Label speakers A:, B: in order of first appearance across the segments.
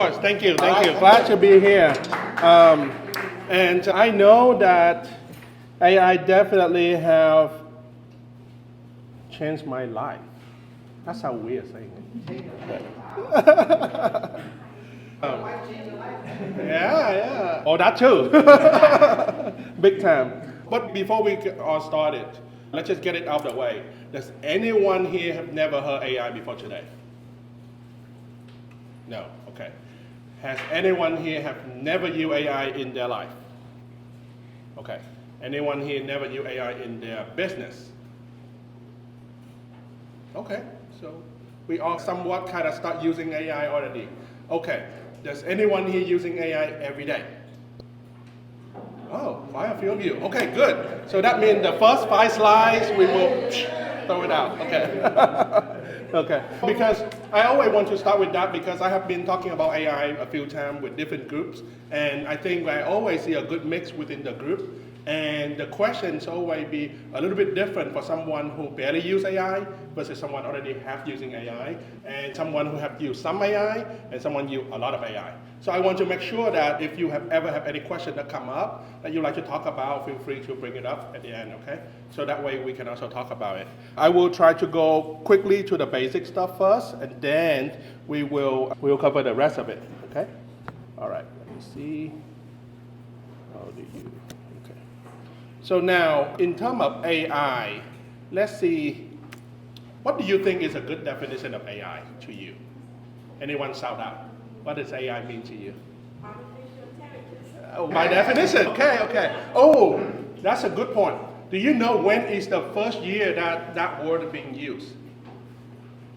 A: course, thank you. Glad to be here. And I know that AI definitely have changed my life. That's how weird saying it. Yeah. Oh, that too. Big time. But before we get all started, let's just get it out of the way. Does anyone here have never heard AI before today? No. Okay. Has anyone here have never used AI in their life? Okay. Anyone here never used AI in their business? Okay. So we all somewhat kind of start using AI already. Okay. Does anyone here using AI every day? Oh, quite a few of you. Okay, good. So that means the first 5 slides, we will throw it out. Okay. Okay. Because I always want to start with that because I have been talking about AI a few times with different groups, and I think I always see a good mix within the group. And the questions always be a little bit different for someone who barely use AI versus someone already have using AI, and someone who have used some AI, and someone use a lot of AI. So I want to make sure that if you have ever have any question that come up that you like to talk about, feel free to bring it up at the end, okay? So that way we can also talk about it. I will try to go quickly to the basic stuff first, and then we'll cover the rest of it, okay? All right, let me see. How do you? So now, in terms of AI, let's see, what do you think is a good definition of AI to you? Anyone shout out? What does AI mean to you?
B: Artificial intelligence.
A: Oh, by definition, okay. Oh, that's a good point. Do you know when is the first year that that word is being used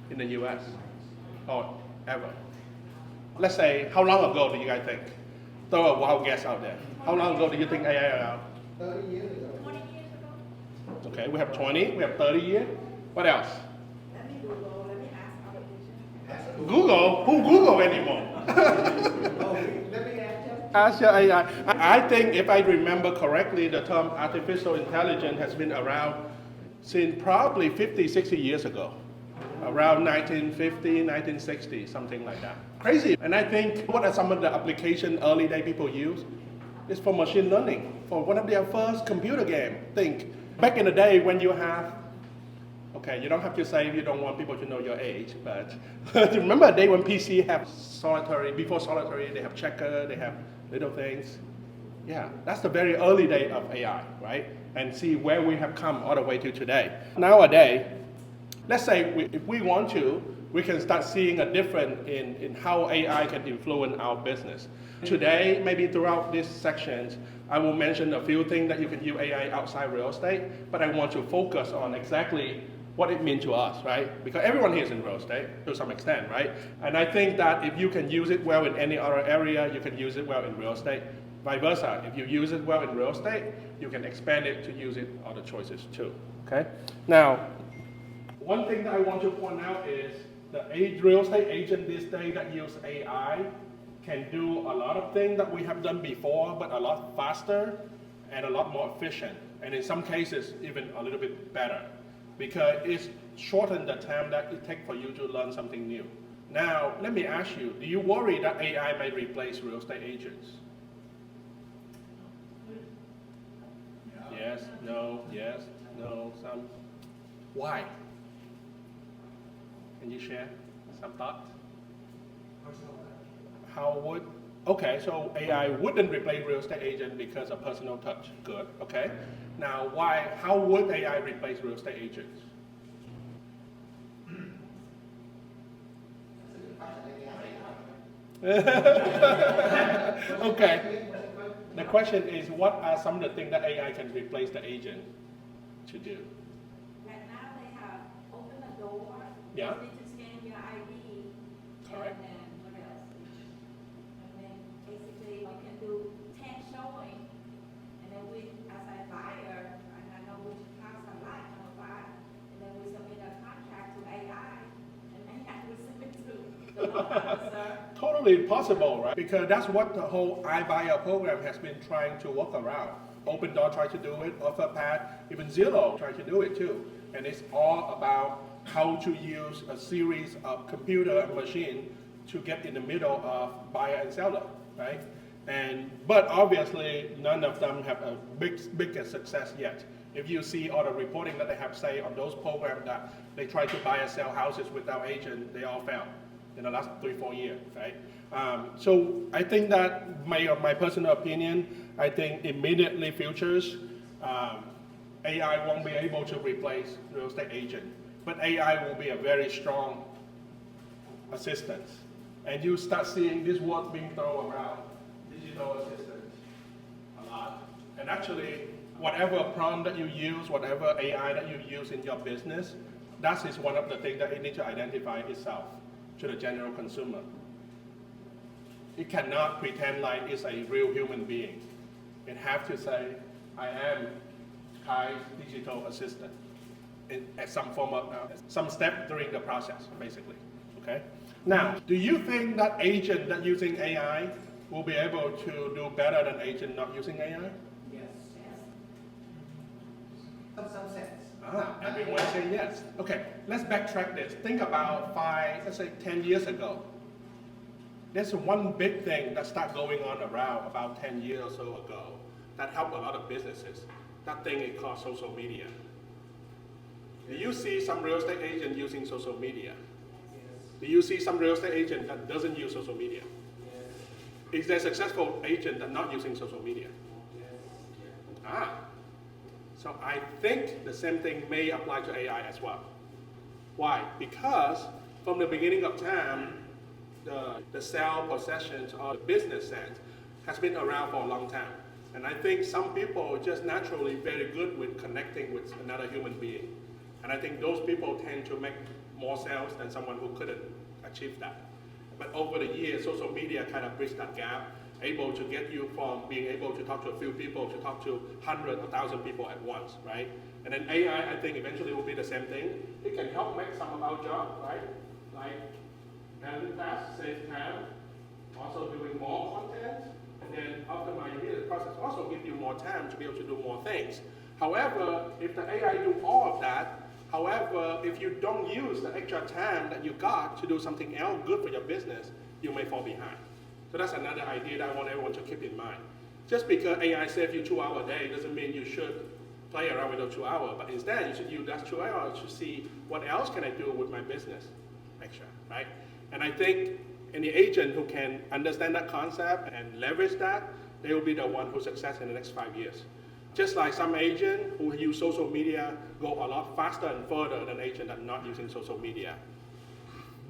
A: in the US? Or ever? Let's say, how long ago do you guys think? Throw a wild guess out there. How long ago do you think AI out?
B: 30 years ago. 20 years ago.
A: Okay, we have 20, we have 30 years. What else?
B: Let me Google, let me ask artificial.
A: Google? Who Google anymore?
B: Let me ask you.
A: Ask your AI. I think if I remember correctly, the term artificial intelligence has been around since probably 50, 60 years ago. Around 1950, 1960, something like that. Crazy. And I think what are some of the applications early day people use? It's for machine learning, for one of their first computer game. Think, back in the day when you have, okay, you don't have to say you don't want people to know your age, but remember a day when PC have solitary, before solitary, they have checker, they have little things. Yeah, that's the very early day of AI, right? And see where we have come all the way to today. Nowadays, let's say if we want to, we can start seeing a difference in how AI can influence our business. Today, maybe throughout these sections, I will mention a few things that you can use AI outside real estate, but I want to focus on exactly what it means to us, right? Because everyone here is in real estate to some extent, right? And I think that if you can use it well in any other area, you can use it well in real estate. Vice versa, if you use it well in real estate, you can expand it to use it other choices too, okay? Now, one thing that I want to point out is the real estate agent these days that use AI can do a lot of things that we have done before, but a lot faster and a lot more efficient. And in some cases, even a little bit better, because it's shortened the time that it takes for you to learn something new. Now, let me ask you, do you worry that AI may replace real estate agents? Yes, no, some. Why? Can you share some thoughts? How would, okay, so AI wouldn't replace real estate agent because of personal touch. Good, okay. Now, how would AI replace real estate agents? Okay. The question is, what are some of the things that AI can replace the agent to do?
B: Right now they have opened the door.
A: Yeah.
B: You need to scan your ID.
A: Correct.
B: And what else? And then basically you can do 10 showing. And then we, as a buyer, and I know which house I like, I'm a buyer. And then we submit a contract to AI. And then we submit to the loan officer.
A: Totally possible, right? Because that's what the whole iBuyer program has been trying to work around. Open Door tried to do it, OfferPad, even Zillow tried to do it too. And it's all about how to use a series of computer and machine to get in the middle of buyer and seller, right? But obviously, none of them have a big success yet. If you see all the reporting that they have say on those programs that they try to buy and sell houses without agent, they all fail in the last 3-4 years, right? So I think that my personal opinion, I think immediately futures, AI won't be able to replace real estate agent, but AI will be a very strong assistant. And you start seeing this word being thrown around, digital assistant, a lot. And actually, whatever prompt that you use, whatever AI that you use in your business, that is one of the things that it needs to identify itself to the general consumer. It cannot pretend like it's a real human being. It has to say, I am Khai's digital assistant at some form of, some step during the process, basically, okay? Now, do you think that agent that using AI will be able to do better than agent not using AI?
C: Yes. Some sense.
A: Everyone saying yes. Okay, let's backtrack this. Think about let's say 10 years ago. There's one big thing that started going on around about 10 years or so ago that helped a lot of businesses. That thing is called social media. Do you see some real estate agent using social media? Do you see some real estate agent that doesn't use social media? Yes. Is there a successful agent that not using social media? Yes. So I think the same thing may apply to AI as well. Why? Because from the beginning of time, the sale possessions or the business sense has been around for a long time. And I think some people are just naturally very good with connecting with another human being. And I think those people tend to make more sales than someone who couldn't achieve that. But over the years, social media kind of bridged that gap, able to get you from being able to talk to a few people to talk to hundreds or 1,000 people at once, right? And then AI, I think eventually will be the same thing. It can help make some of our job, right? Like handling tasks, save time, also doing more content, and then optimize the process, also give you more time to be able to do more things. However, if the AI do all of that, however, if you don't use the extra time that you got to do something else good for your business, you may fall behind. So that's another idea that I want everyone to keep in mind. Just because AI saves you 2 hours a day doesn't mean you should play around with those 2 hours, but instead you should use that 2 hours to see what else can I do with my business extra, right? And I think any agent who can understand that concept and leverage that, they will be the one who success in the next 5 years. Just like some agent who use social media go a lot faster and further than agent that not using social media.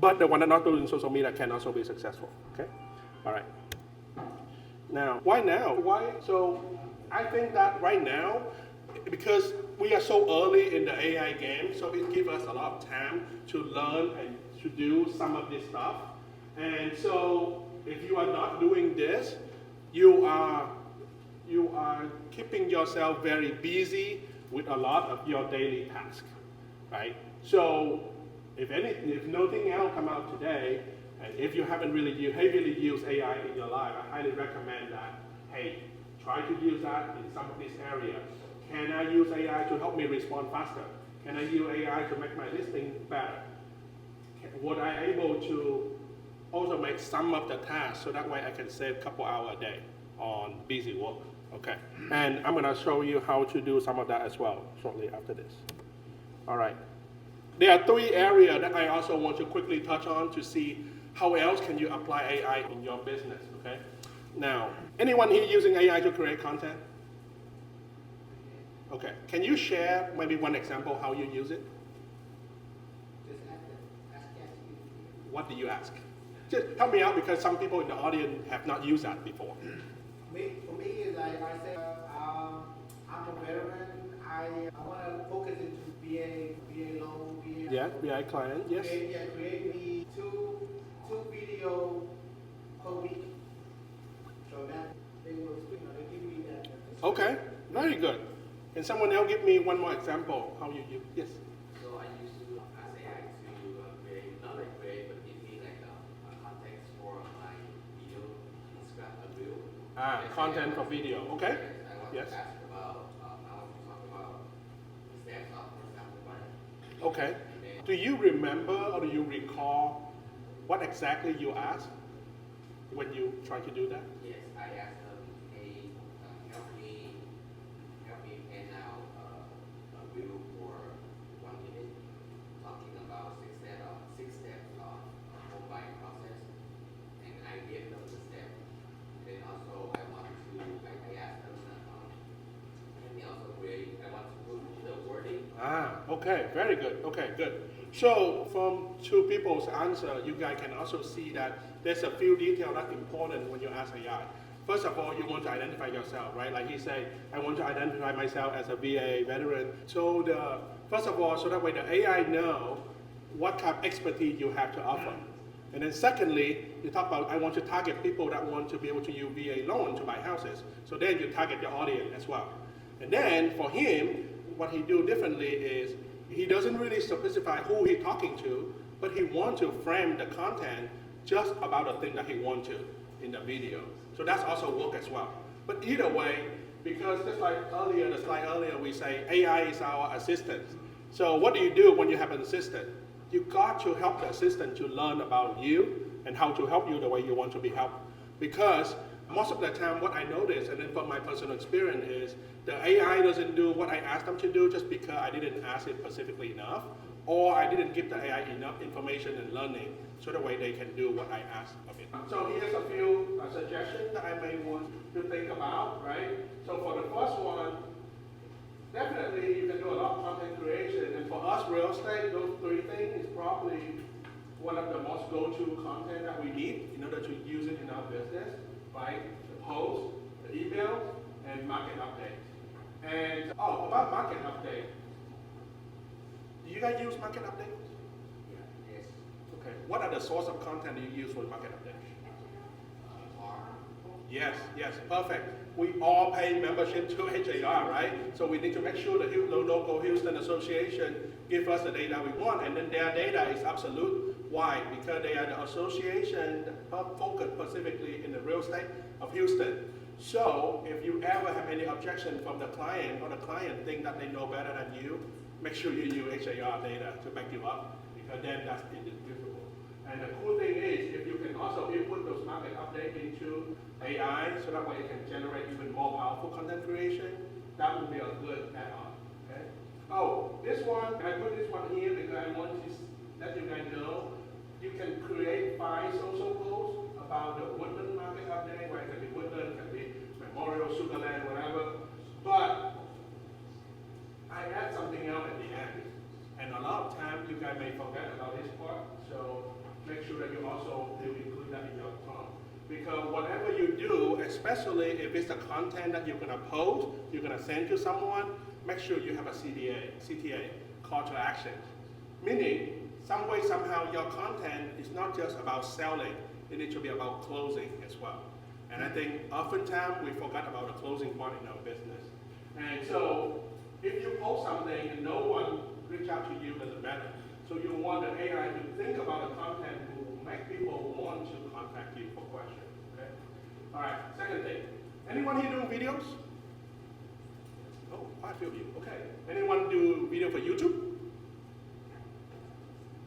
A: But the one that not using social media can also be successful, okay? All right. Now, why now? Why? So I think that right now, because we are so early in the AI game, so it gives us a lot of time to learn and to do some of this stuff. And so if you are not doing this, you are keeping yourself very busy with a lot of your daily tasks, right? So if nothing else come out today, and if you haven't really heavily used AI in your life, I highly recommend that, hey, try to use that in some of these areas. Can I use AI to help me respond faster? Can I use AI to make my listing better? Was I able to also make some of the tasks so that way I can save a couple hours a day on busy work? Okay, and I'm going to show you how to do some of that as well shortly after this. All right. There are 3 areas that I also want to quickly touch on to see how else can you apply AI in your business, okay? Now, anyone here using AI to create content? Okay, can you share maybe one example how you use it?
C: Just ask ChatGPT.
A: What do you ask? Just help me out because some people in the audience have not used that before.
C: For me, is I say, I'm a veteran. I want to focus into VA loan, VA.
A: Yeah, VA client, yes.
C: Create me two video per week. So that they will, they give me that.
A: Okay, very good. Can someone else give me one more example how you use? Yes.
D: So I used to ask AI to create, not like create, but give me like a context for my video, describe a reel.
A: Content for video, okay?
D: I want
A: Yes.
D: to ask about, I want to talk about the steps of, for example, right?
A: Okay. Do you remember or do you recall what exactly you ask when you try to do that?
D: Yes, I asked them, hey, help me pen out a video for 1 minute, talking about six steps of home buying process, and I gave them the step. And then also I asked them, can they also create, I want to put the wording.
A: Okay, very good. Okay, good. So from two people's answer, you guys can also see that there's a few details that's important when you ask AI. First of all, you want to identify yourself, right? Like he said, I want to identify myself as a VA veteran. So first of all, so that way the AI know what kind of expertise you have to offer. And then secondly, you talk about, I want to target people that want to be able to use VA loan to buy houses. So then you target your audience as well. And then for him, what he do differently is he doesn't really specify who he's talking to, but he wants to frame the content just about the thing that he wants to in the video. So that's also work as well. But either way, because just like earlier, the slide earlier, we say AI is our assistant. So what do you do when you have an assistant? You got to help the assistant to learn about you and how to help you the way you want to be helped. Because most of the time what I notice, and then from my personal experience, is the AI doesn't do what I asked them to do just because I didn't ask it specifically enough, or I didn't give the AI enough information and learning so that way they can do what I asked of it. So here's a few suggestions that I may want to think about, right? So for the first one, definitely you can do a lot of content creation, and for us real estate, those three things is probably one of the most go-to content that we need in order to use it in our business, right? The post, the email, and market update. And about market update, do you guys use market update?
D: Yeah, yes.
A: Okay. What are the source of content you use for market update? Yes, perfect. We all pay membership to HAR, right? So we need to make sure the local Houston Association give us the data we want, and then their data is absolute. Why? Because they are the association focused specifically in the real estate of Houston. So if you ever have any objection from the client, or the client think that they know better than you, make sure you use HAR data to back you up, because then that's indisputable. And the cool thing is, if you can also input those market updates into AI, so that way it can generate even more powerful content creation, that would be a good add-on. Okay? Oh, this one, I put this one here because I want to let you guys know, you can create 5 social posts about the Woodland market update, where it can be Woodland, it can be Memorial, Sugarland, whatever. But I add something else at the end. And a lot of times you guys may forget about this part, so make sure that you also do include that in your prompt. Because whatever you do, especially if it's the content that you're gonna post, you're gonna send to someone, make sure you have a CTA, call to action. Meaning, some way, somehow, your content is not just about selling, it needs to be about closing as well. And I think oftentimes we forgot about the closing part in our business. And so, if you post something and no one reach out to you, doesn't matter. So you want the AI to think about the content who will make people want to contact you for questions. Okay? All right, second thing. Anyone here doing videos? Oh, I feel you. Okay. Anyone do video for YouTube?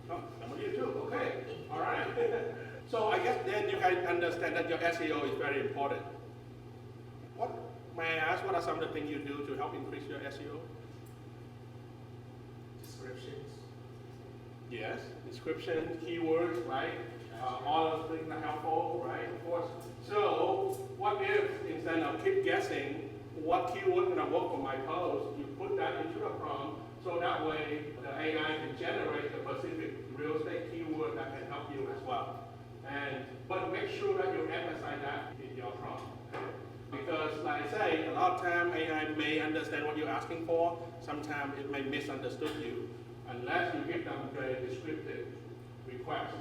A: Oh, some of you too. Okay. All right. So I guess then you guys understand that your SEO is very important. What, may I ask, what are some of the things you do to help increase your SEO?
D: Descriptions.
A: Yes, description, keywords, right? All those things are helpful, right? Of course. So, what if instead of keep guessing what keyword gonna work for my post, you put that into the prompt, so that way the AI can generate the specific real estate keyword that can help you as well. But make sure that you emphasize that in your prompt. Okay? Because, like I say, a lot of times AI may understand what you're asking for. Sometimes it may misunderstood you, unless you give them a descriptive request.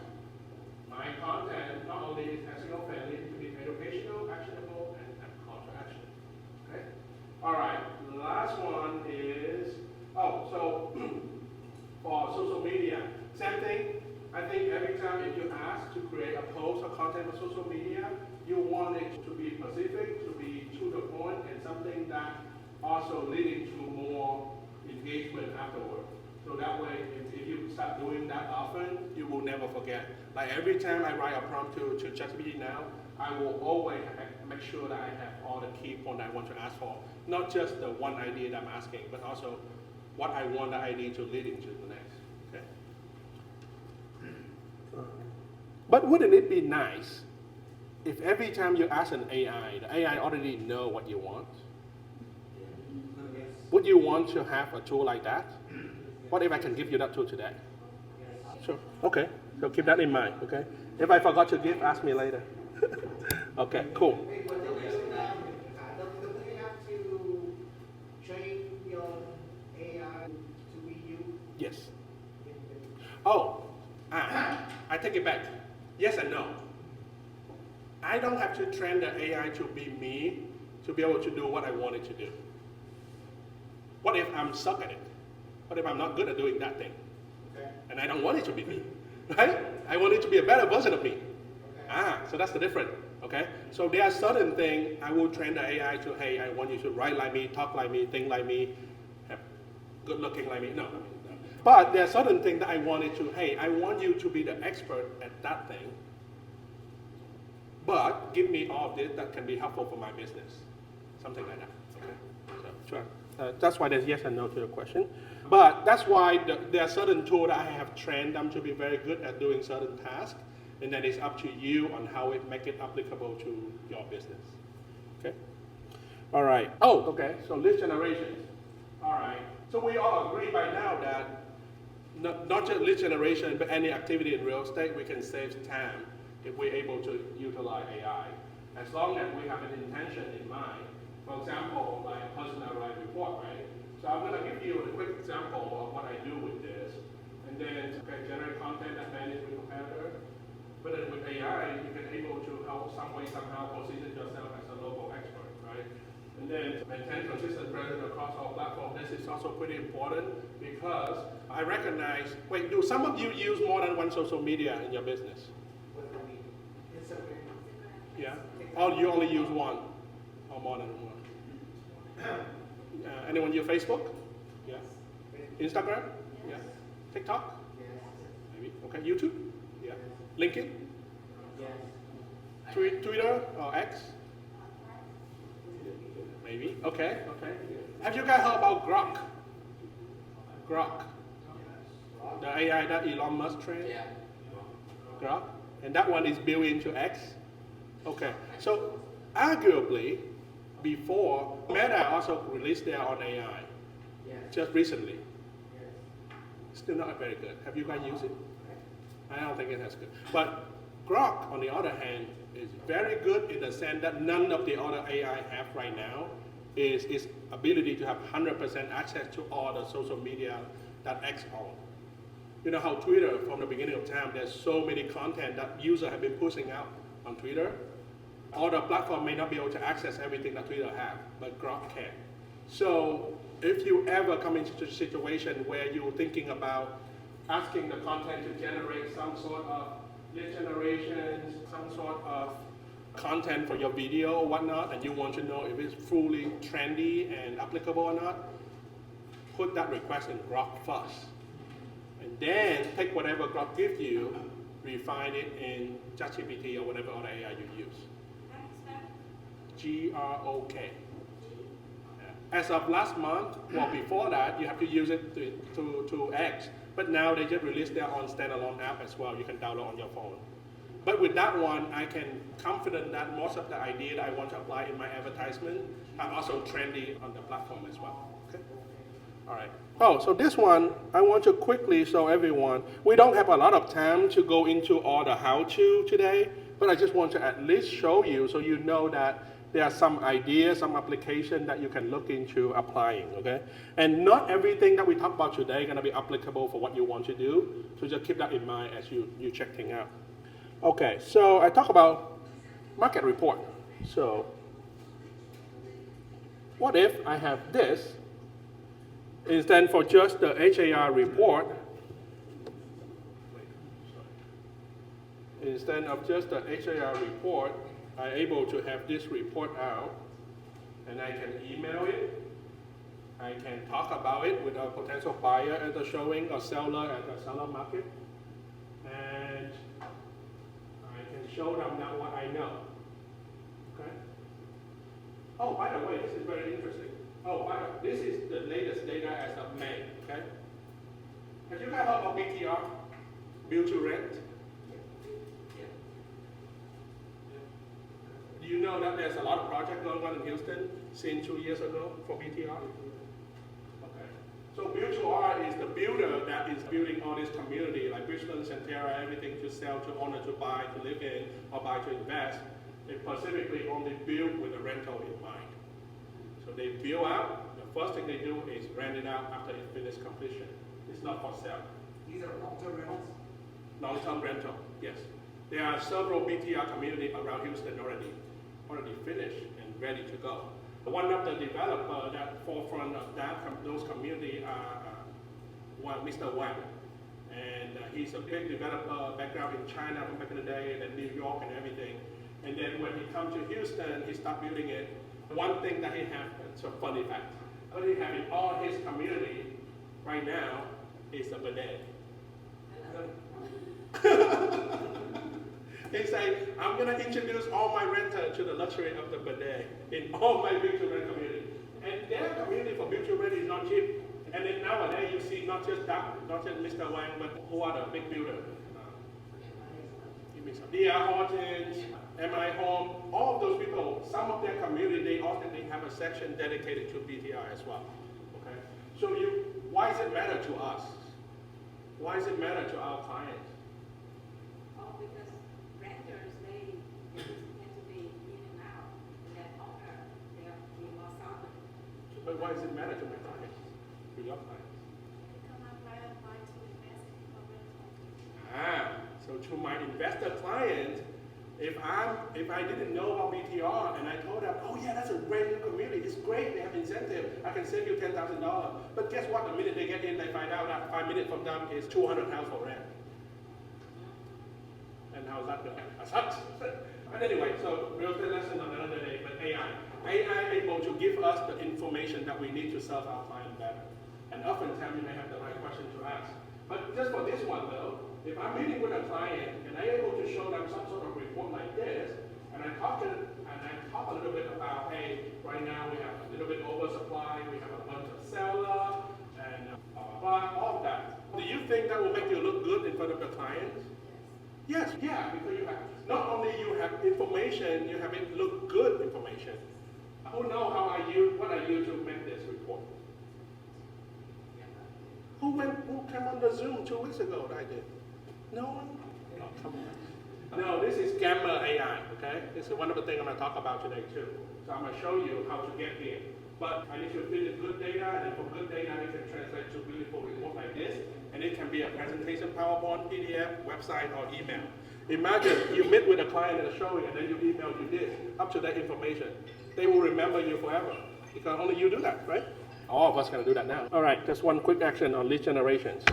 A: My content not only is SEO friendly, it can be educational, actionable, and have call to action. Okay? All right. The last one is so for social media, same thing. I think every time if you ask to create a post or content for social media, you want it to be specific, to be to the point, and something that also leading to more engagement afterward. So that way, if you start doing that often, you will never forget. Like every time I write a prompt to ChatGPT now, I will always make sure that I have all the key points I want to ask for. Not just the one idea that I'm asking, but also what I want the idea to lead into the next. Okay. But wouldn't it be nice if every time you ask an AI, the AI already know what you want? Would you want to have a tool like that? What if I can give you that tool today? Sure. Okay. So keep that in mind. Okay. If I forgot to give, ask me later. Okay. Cool.
C: Wait, but don't you have to train your AI to be you?
A: Yes. Oh, I take it back. Yes and no. I don't have to train the AI to be me to be able to do what I want it to do. What if I'm stuck at it? What if I'm not good at doing that thing?
C: Okay.
A: And I don't want it to be me, right? I want it to be a better version of me.
C: Okay.
A: So that's the difference, okay? So there are certain things I will train the AI to, hey, I want you to write like me, talk like me, think like me, have good looking like me. No. But there are certain things that I want it to, hey, I want you to be the expert at that thing, but give me all of this that can be helpful for my business. Something like that, okay? So, sure. That's why there's yes and no to your question. But that's why there are certain tools that I have trained them to be very good at doing certain tasks, and then it's up to you on how it make it applicable to your business. Okay? All right. Oh, okay. So lead generation. All right. So we all agree by now that not just lead generation, but any activity in real estate, we can save time if we're able to utilize AI, as long as we have an intention in mind. For example, like personalized report, right? So I'm going to give you a quick example of what I do with this, and then generate content that matches with competitor. But then with AI, you can able to help somehow position yourself as a local expert, right? And then maintain consistent presence across all platforms. This is also pretty important because I recognize. Wait, do some of you use more than one social media in your business?
C: What do we? Instagram.
A: Yeah. Or you only use one, or more than one? Anyone use Facebook? Yeah. Instagram? Yeah. TikTok?
C: Yes.
A: Maybe. Okay. YouTube? Yeah. LinkedIn?
C: Yes.
A: Twitter or X? Maybe. Okay. Okay. Have you guys heard about Grok? Grok. The AI that Elon Musk trained?
D: Yeah.
A: Grok. And that one is built into X? Okay. So arguably, before, Meta also released their own AI,
C: Yes.
A: just recently.
C: Yes.
A: Still not very good. Have you guys used it? I don't think it has good. But Grok, on the other hand, is very good in the sense that none of the other AI have right now is its ability to have 100% access to all the social media that X owns. You know how Twitter, from the beginning of time, there's so many content that users have been pushing out on Twitter. All the platform may not be able to access everything that Twitter have, but Grok can. So if you ever come into a situation where you're thinking about asking the content to generate some sort of lead generation, some sort of content for your video or whatnot, and you want to know if it's fully trendy and applicable or not, put that request in Grok first. And then take whatever Grok gives you, refine it in ChatGPT or whatever other AI you use. Grok. As of last month, well, before that, you have to use it to X. But now they just released their own standalone app as well. You can download on your phone. But with that one, I can confident that most of the ideas I want to apply in my advertisement are also trendy on the platform as well. Okay. All right. Oh, so this one, I want to quickly show everyone. We don't have a lot of time to go into all the how-to today, but I just want to at least show you so you know that there are some ideas, some application that you can look into applying, okay? And not everything that we talk about today is gonna be applicable for what you want to do, so just keep that in mind as you check things out. Okay, so I talk about market report. So what if I have this, instead for just the HAR report, instead of just the HAR report, I'm able to have this report out, and I can email it I can talk about it with a potential buyer at the showing or seller at the seller market. And I can show them that what I know. Okay? Oh, by the way, this is very interesting. Oh, by the way, this is the latest data as of May. Okay? Have you guys heard of BTR? Build to rent? Do you know that there's a lot of projects going on in Houston since 2 years ago for BTR? Okay. So Build to R is the builder that is building all this community like Bridgeland, Centera, everything to sell, to owner, to buy, to live in, or buy to invest. They specifically only build with a rental in mind. So they build out, the first thing they do is rent it out after it finishes completion. It's not for sale.
C: These are long-term rentals?
A: Long-term rental, yes. There are several BTR communities around Houston already finished and ready to go. One of the developers that forefront of those communities are Mr. Wang. And he's a big developer, background in China from back in the day, and New York and everything. And then when he comes to Houston, he starts building it. One thing that he has, it's a funny fact, what he has in all his community right now is a bidet. He said, I'm going to introduce all my renters to the luxury of the bidet in all my build-to-rent community. And their community for build-to-rent is not cheap. And then nowadays you see not just Mr. Wang, but who are the big builders? Give me some. D.R. Hortons, M.I. Home, all of those people, some of their community, they often have a section dedicated to BTR as well. Okay? So why does it matter to us? Why does it matter to our clients?
B: Oh, because renters, they tend to be in and out, and that owner, they'll be more solid.
A: But why does it matter to my clients? To your clients?
B: They come out right up by to invest in a rental.
A: So to my investor client, if I didn't know about BTR and I told them, oh yeah, that's a great new community, it's great, they have incentive, I can save you $10,000. But guess what? The minute they get in, they find out that 5 minutes from them is $200 for rent. And how's that going? That sucks. But anyway, so real estate lesson on another day, but AI. AI able to give us the information that we need to serve our client better. And oftentimes we may have the right question to ask. But just for this one though, if I'm meeting with a client and I'm able to show them some sort of report like this, and I talk a little bit about, hey, right now we have a little bit oversupply, we have a bunch of sellers, and blah, blah, blah, all of that. Do you think that will make you look good in front of the clients? Yes, yeah, because you have, not only you have information, you have it look good information. Who know what I use to make this report? Who came on the Zoom 2 weeks ago that I did? No one? Oh, come on. No, this is Gamma AI, okay? This is one of the things I'm going to talk about today too. So I'm going to show you how to get here. But I need to feed it good data, and then from good data, it can translate to beautiful report like this. And it can be a presentation, PowerPoint, PDF, website, or email. Imagine you meet with a client at a showing, and then you email you this, up to that information. They will remember you forever, because only you do that, right? All of us can do that now. All right, just one quick action on lead generations.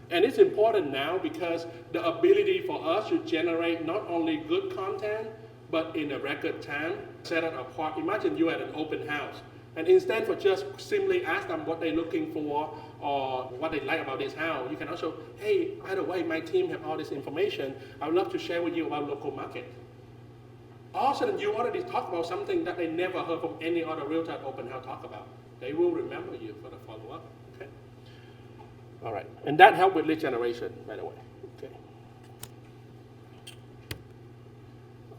A: And it's important now because the ability for us to generate not only good content, but in a record time, set it apart. Imagine you at an open house. And instead for just simply ask them what they're looking for or what they like about this house, you can also, hey, by the way, my team have all this information. I would love to share with you about local market. All of a sudden, you already talked about something that they never heard from any other realtor at open house talk about. They will remember you for the follow-up, okay? All right, and that helped with lead generation, by the way, okay?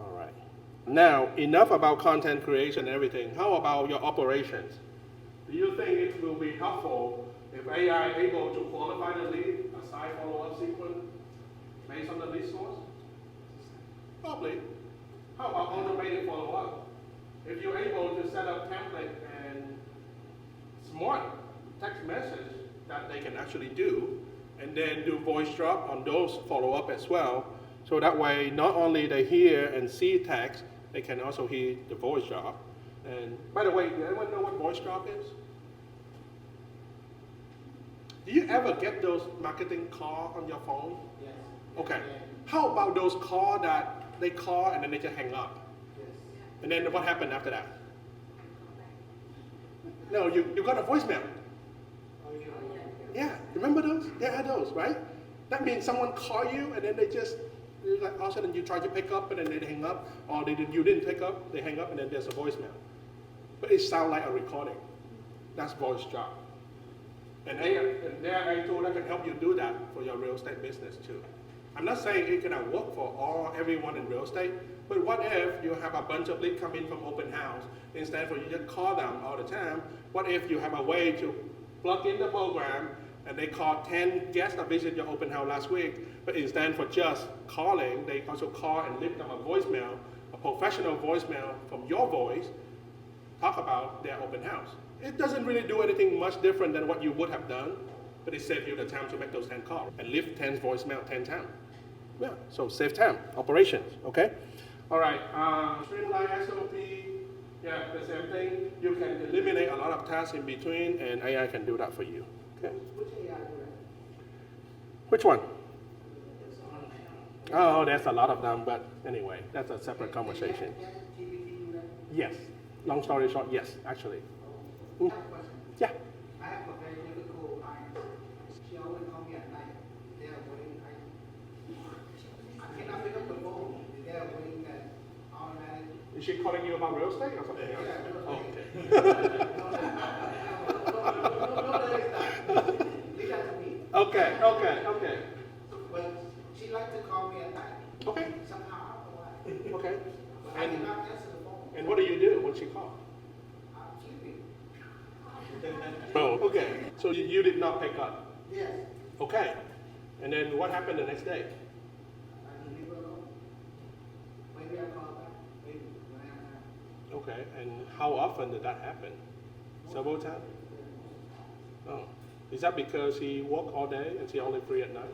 A: All right. Now, enough about content creation and everything. How about your operations? Do you think it will be helpful if AI able to qualify the lead, assign follow-up sequence based on the lead source? Probably. How about automated follow-up? If you're able to set up template and smart text message that they can actually do, and then do voice drop on those follow-up as well, so that way not only they hear and see text, they can also hear the voice drop. And by the way, does anyone know what voice drop is? Do you ever get those marketing calls on your phone?
C: Yes.
A: Okay. How about those calls that they call and then they just hang up?
C: Yes.
A: And then what happened after that? No, you got a voicemail. Yeah, remember those? There are those, right? That means someone call you and then they just, like, all of a sudden you try to pick up and then they hang up, or you didn't pick up, they hang up and then there's a voicemail. But it sounds like a recording. That's voice job. And there are AI tools that can help you do that for your real estate business too. I'm not saying it cannot work for everyone in real estate, but what if you have a bunch of leads come in from open house, instead for you just call them all the time, what if you have a way to plug in the program and they call 10 guests that visited your open house last week, but instead for just calling, they also call and leave them a voicemail, a professional voicemail from your voice, talk about their open house. It doesn't really do anything much different than what you would have done, but it saves you the time to make those 10 calls and leave 10 voicemail 10 times. Yeah, so save time, operations, okay? All right, streamline SOP, yeah, the same thing. You can eliminate a lot of tasks in between, and AI can do that for you, okay?
C: Which AI do that?
A: Which one? Oh, there's a lot of them, but anyway, that's a separate conversation.
C: Can GPT do that?
A: Yes, long story short, yes, actually.
C: I have a question.
A: Yeah.
C: I have a very difficult client. She always call me at night. They're waiting. I cannot pick up the phone. They're waiting at automatic.
A: Is she calling you about real estate or something else?
C: Yeah, real
A: Oh,
C: estate.
A: okay.
C: No, that is not. Leave that to me.
A: Okay.
C: But she likes to call me at night.
A: Okay,
C: Somehow, I don't know why.
A: okay.
C: But I cannot answer the phone.
A: And what do you do when she calls?
C: I'm sleeping.
A: Oh, okay. So you did not pick up.
C: Yes.
A: Okay. And then what happened the next day?
C: I can leave her alone. Maybe I call back. Maybe when I have time.
A: Okay. And how often did that happen? Several times? Oh. Is that because he worked all day and she only free at night?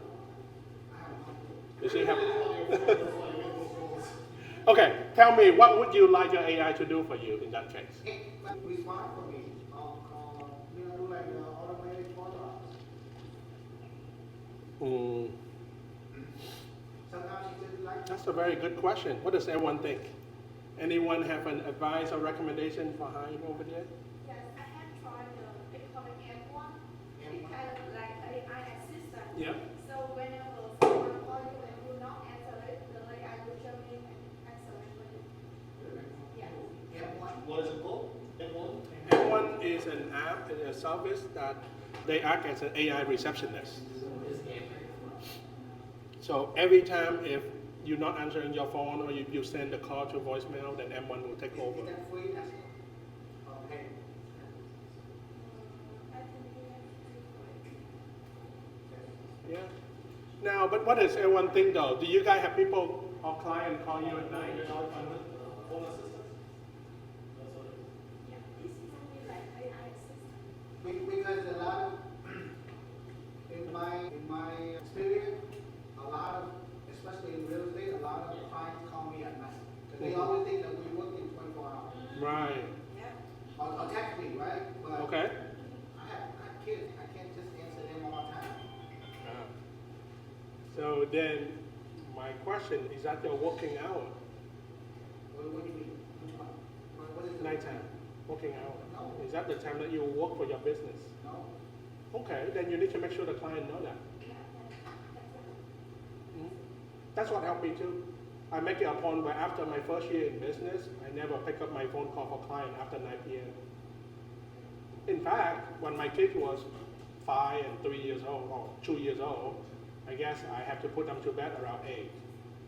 A: Does she have? Okay. Tell me, what would you like your AI to do for you in that case?
C: Hey, respond for me. Do like automated follow-ups. Sometimes she just like.
A: That's a very good question. What does everyone think? Anyone have an advice or recommendation for Khai over there?
B: Yes, I have tried they call it M1. It kind of like AI assistant.
A: Yeah.
B: So whenever someone call you and you not answer it, the AI will show me and answer it for you. Yeah.
C: What is it called?
A: M1 is an app, a service that they act as an AI receptionist. So every time if you're not answering your phone or you send the call to voicemail, then M1 will take over.
C: Is that free? Okay.
B: I think we have to do for it.
A: Yeah. Now, but what does everyone think though? Do you guys have people or clients call you at night?
B: Yeah, this is only like AI assistant.
C: Because a lot of, in my experience, a lot of, especially in real estate, a lot of clients call me at night. Because they always think that we work in 24 hours.
A: Right.
B: Yeah.
C: Or text me, right? But
A: Okay.
C: I have kids. I can't just answer them all the time.
A: So then, my question is that your working hour?
C: What do you mean? Which one? What is it?
A: Nighttime, working hour.
C: No.
A: Is that the time that you work for your business?
C: No.
A: Okay, then you need to make sure the client know that. Mhm. That's what helped me too. I make it a point where after my first year in business, I never pick up my phone call for client after 9 p.m. In fact, when my kid was 5 and 3 years old, or 2 years old, I guess I have to put them to bed around 8.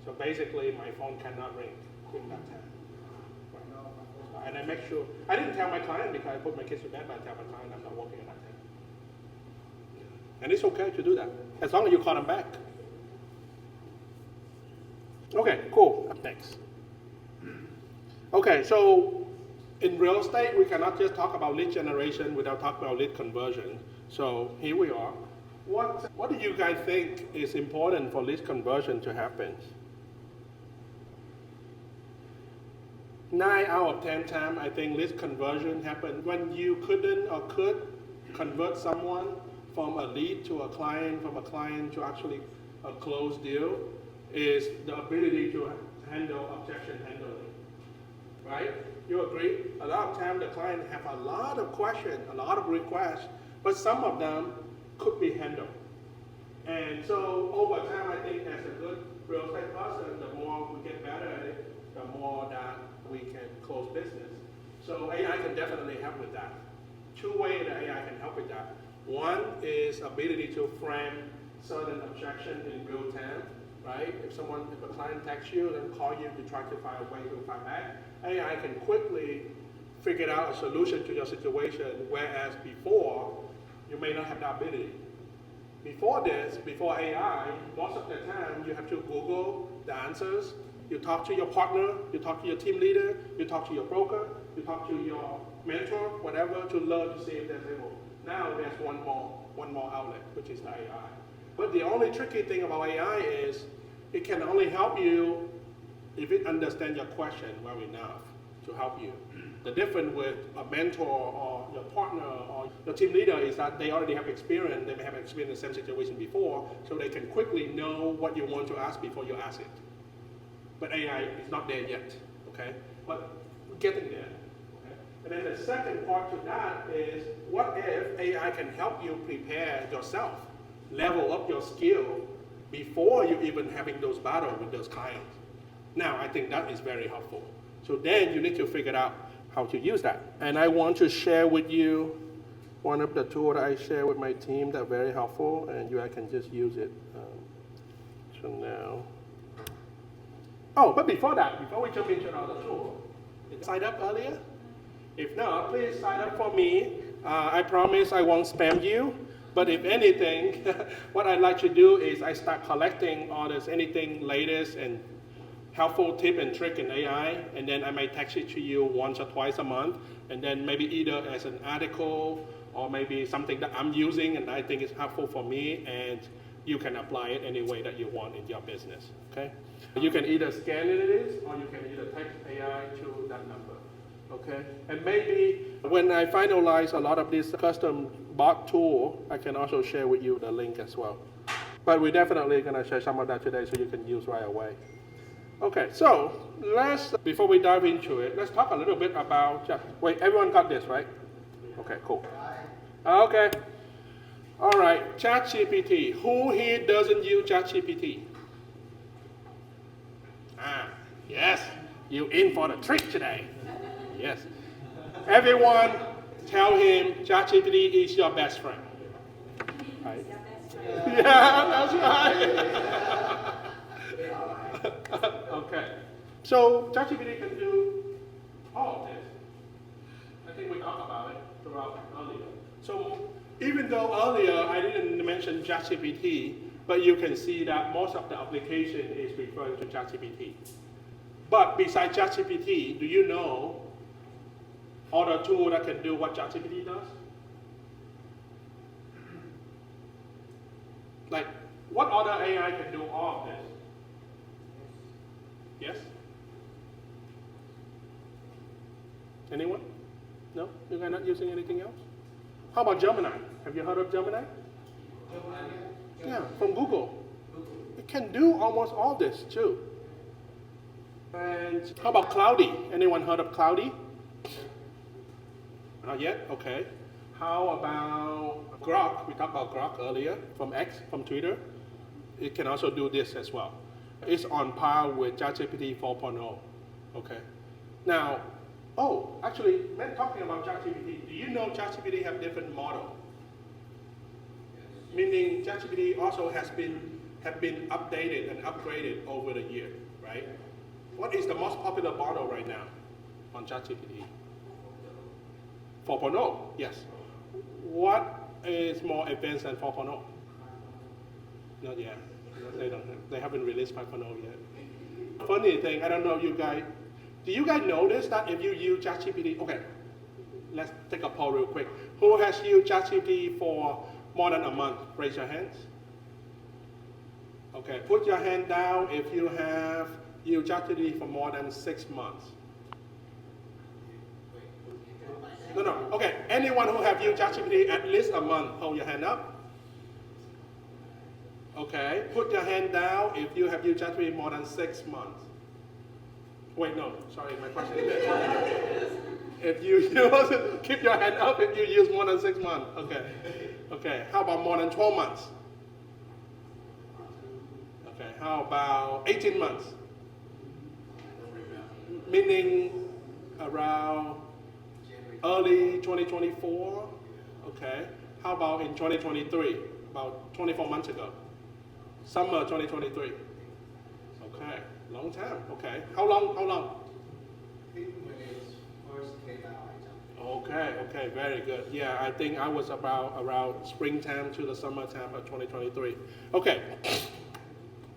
A: So basically, my phone cannot ring during that time. And I make sure, I didn't tell my client because I put my kids to bed, but I tell my client I'm not working at that time. And it's okay to do that, as long as you call them back. Okay, cool. Up next. Okay, so in real estate, we cannot just talk about lead generation without talking about lead conversion. So here we are. What do you guys think is important for lead conversion to happen? 9 out of 10 times, I think lead conversion happens when you couldn't or could convert someone from a lead to a client, from a client to actually a closed deal, is the ability to handle objection handling, right? You agree? A lot of times the client have a lot of questions, a lot of requests, but some of them could be handled. And so over time, I think as a good real estate person, the more we get better at it, the more that we can close business. So AI can definitely help with that. Two ways that AI can help with that. One is ability to frame certain objection in real time, right? If a client texts you, then call you to try to find a way to fight back, AI can quickly figure out a solution to your situation, whereas before, you may not have that ability. Before AI, most of the time you have to Google the answers. You talk to your partner, you talk to your team leader, you talk to your broker, you talk to your mentor, whatever, to learn to see if there's able. Now there's one more outlet, which is the AI. But the only tricky thing about AI is it can only help you if it understands your question well enough to help you. The difference with a mentor or your partner or your team leader is that they already have experience, they may have experienced the same situation before, so they can quickly know what you want to ask before you ask it. But AI is not there yet, okay? But we're getting there, okay? And then the second part to that is, what if AI can help you prepare yourself, level up your skill before you even having those battles with those clients? Now, I think that is very helpful. So then you need to figure out how to use that. And I want to share with you one of the tools that I share with my team that are very helpful, and you guys can just use it. So now, but before we jump into another tool, did you sign up earlier? If not, please sign up for me. I promise I won't spam you. But if anything, what I'd like to do is I start collecting all this, anything latest and helpful tip and trick in AI, and then I might text it to you once or twice a month, and then maybe either as an article or maybe something that I'm using and I think is helpful for me, and you can apply it any way that you want in your business, okay? You can either scan it or you can either text AI to that number, okay? And maybe when I finalize a lot of this custom bot tool, I can also share with you the link as well. But we're definitely gonna share some of that today so you can use right away. Okay, so before we dive into it, let's talk a little bit about, wait, everyone got this, right? Okay, cool. Okay, all right, ChatGPT. Who here doesn't use ChatGPT? Yes, you in for the trick today. Yes. Everyone tell him ChatGPT is your best friend. Right? Yeah, that's right. Okay. So ChatGPT can do all of this. I think we talked about it throughout earlier. So even though earlier I didn't mention ChatGPT, but you can see that most of the application is referring to ChatGPT. But besides ChatGPT, do you know other tools that can do what ChatGPT does? Like, what other AI can do all of this? Yes? Anyone? No? You guys not using anything else? How about Gemini? Have you heard of Gemini? Yeah, from Google. It can do almost all this too. And how about Cloudy? Anyone heard of Cloudy? Not yet? Okay. How about Grok? We talked about Grok earlier from Twitter. It can also do this as well. It's on par with ChatGPT 4.0. Okay. Now, actually, when talking about ChatGPT, do you know ChatGPT have different models? Meaning ChatGPT also have been updated and upgraded over the year, right? What is the most popular model right now on ChatGPT? 4.0, yes. What is more advanced than 4.0? Not yet. They haven't released 5.0 yet. Funny thing, I don't know you guys, do you guys notice that if you use ChatGPT, okay, let's take a poll real quick. Who has used ChatGPT for more than a month? Raise your hands. Okay, put your hand down if you have used ChatGPT for more than 6 months. No, okay, anyone who have used ChatGPT at least a month, hold your hand up. Okay, put your hand down if you have used ChatGPT more than 6 months. Wait, no, sorry, my question is If you use, keep your hand up if you use more than 6 months. Okay. Okay. How about more than 12 months? Okay. How about 18 months? Meaning around early 2024. Okay. How about in 2023? About 24 months ago. Summer 2023. Okay. Long time. Okay. How long? How long?
C: I think when it first came out, I jumped.
A: Okay, very good. Yeah, I think I was about around springtime to the summertime of 2023. Okay,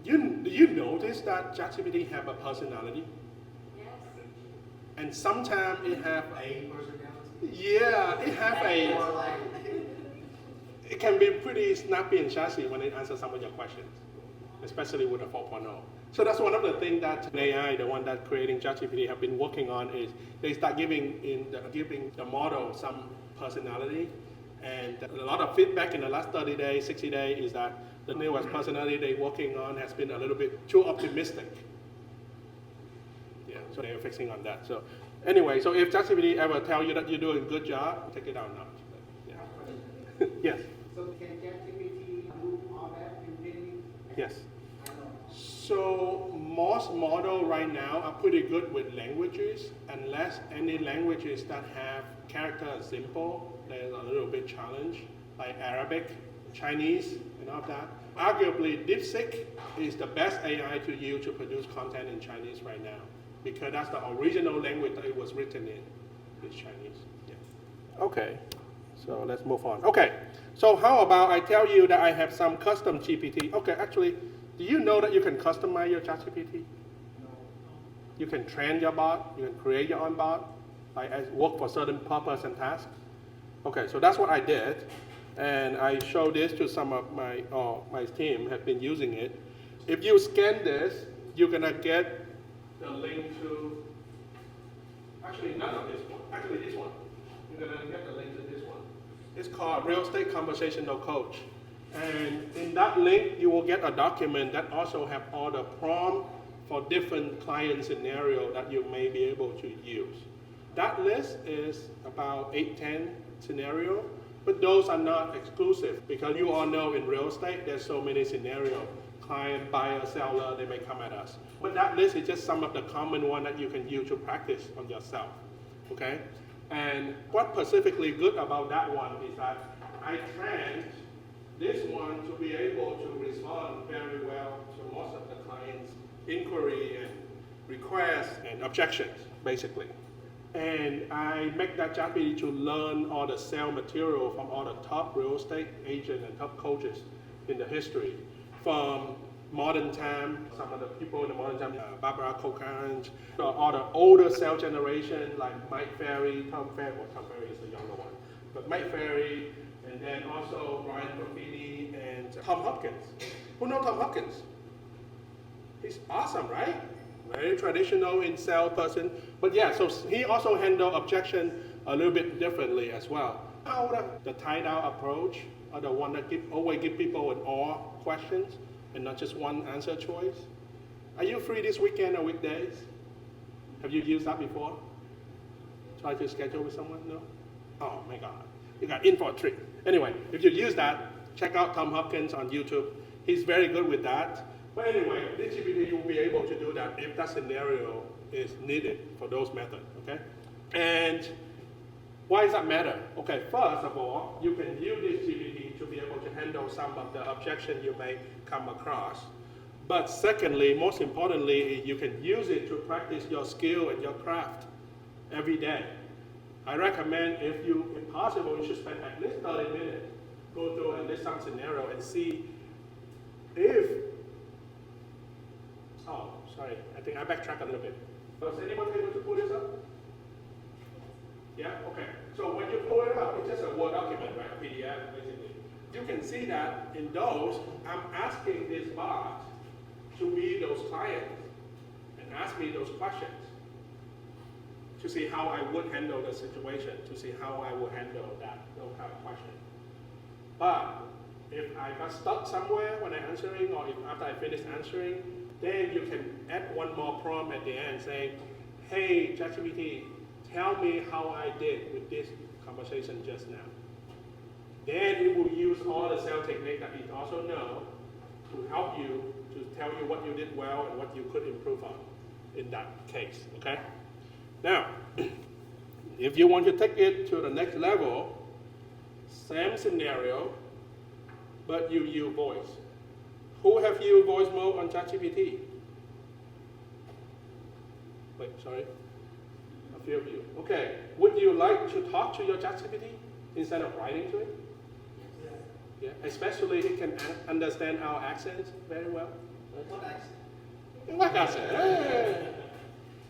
A: do you notice that ChatGPT have a personality?
B: Yes.
A: And sometimes it have,
D: A personality.
A: yeah, it have a,
D: Or like,
A: it can be pretty snappy and chassis when it answers some of your questions, especially with the 4.0. So that's one of the things that AI, the one that creating ChatGPT, have been working on is they start giving the model some personality. And a lot of feedback in the last 30 days, 60 days is that the newest personality they're working on has been a little bit too optimistic. Yeah, so they're fixing on that. So anyway, so if ChatGPT ever tell you that you're doing a good job, take it down now. Yeah. Yes.
C: So can ChatGPT do all that in 10 minutes?
A: Yes.
C: I know.
A: So most model right now are pretty good with languages, unless any languages that have character simple, there's a little bit challenge, like Arabic, Chinese, and all that. Arguably, DeepSeek is the best AI to use to produce content in Chinese right now, because that's the original language that it was written in, is Chinese. Yeah. Okay, so let's move on. Okay, so how about I tell you that I have some custom GPT. Okay, actually, do you know that you can customize your ChatGPT?
C: No.
A: You can train your bot, you can create your own bot, like work for certain purpose and task. Okay, so that's what I did, and I showed this to some of my team have been using it. If you scan this, you're gonna get the link to, actually none of this one, actually this one. You're gonna get the link to this one. It's called Real Estate Conversational Coach. And in that link, you will get a document that also have all the prompt for different client scenario that you may be able to use. That list is about 8-10 scenario, but those are not exclusive because you all know in real estate, there's so many scenarios. Client, buyer, seller, they may come at us. But that list is just some of the common one that you can use to practice on yourself, okay? And what specifically good about that one is that I trained this one to be able to respond very well to most of the clients' inquiry and requests and objections, basically. And I make that ChatGPT to learn all the sale material from all the top real estate agents and top coaches in the history. From modern time, some of the people in the modern time, Barbara Cochran, all the older sales generation like Mike Ferry, Tom Ferry is the younger one, but Mike Ferry, and then also Brian Buffini and Tom Hopkins. Who know Tom Hopkins? He's awesome, right? Very traditional in sales person. But yeah, so he also handled objection a little bit differently as well. How the tie-down approach, or the one that always give people with all questions and not just one answer choice. Are you free this weekend or weekdays? Have you used that before? Try to schedule with someone? No? Oh my God, you got in for a treat. Anyway, if you use that, check out Tom Hopkins on YouTube. He's very good with that. But anyway, this GPT, you will be able to do that if that scenario is needed for those methods, okay? And why does that matter? Okay, first of all, you can use this GPT to be able to handle some of the objections you may come across. But secondly, most importantly, you can use it to practice your skill and your craft every day. I recommend if possible, you should spend at least 30 minutes, go through at least some scenario and see if, oh, sorry, I think I backtrack a little bit. Was anyone able to pull this up? Yeah, okay. So when you pull it up, it's just a Word document, right? PDF, basically. You can see that in those, I'm asking this bot to be those clients and ask me those questions to see how I would handle the situation, to see how I would handle those kind of questions. But if I got stuck somewhere when I'm answering, or if after I finish answering, then you can add one more prompt at the end saying, hey, ChatGPT, tell me how I did with this conversation just now. Then it will use all the cell technique that it also know to help you, to tell you what you did well and what you could improve on in that case, okay? Now, if you want to take it to the next level, same scenario, but you use voice. Who have used voice mode on ChatGPT? Wait, sorry. A few of you. Okay. Would you like to talk to your ChatGPT instead of writing to it? Yeah. Especially it can understand our accents very well.
D: What accent?
A: What accent? Hey.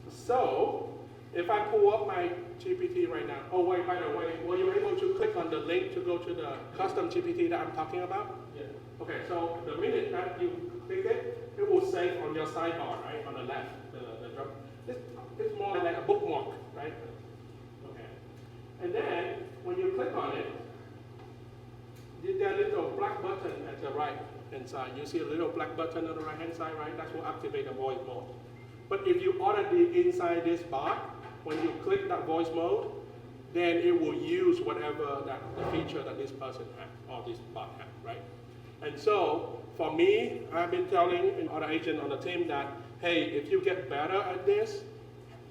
A: So, if I pull up my GPT right now, oh wait, by the way, were you able to click on the link to go to the custom GPT that I'm talking about? Yeah. Okay, so the minute that you click it, it will save on your sidebar, right, on the left, the drop. It's more like a bookmark, right? Okay. And then, when you click on it, there's a little black button at the right hand side. You see a little black button on the right hand side, right? That will activate the voice mode. But if you already inside this bot, when you click that voice mode, then it will use whatever the feature that this person has or this bot has, right? And so for me, I've been telling other agents on the team that, hey, if you get better at this,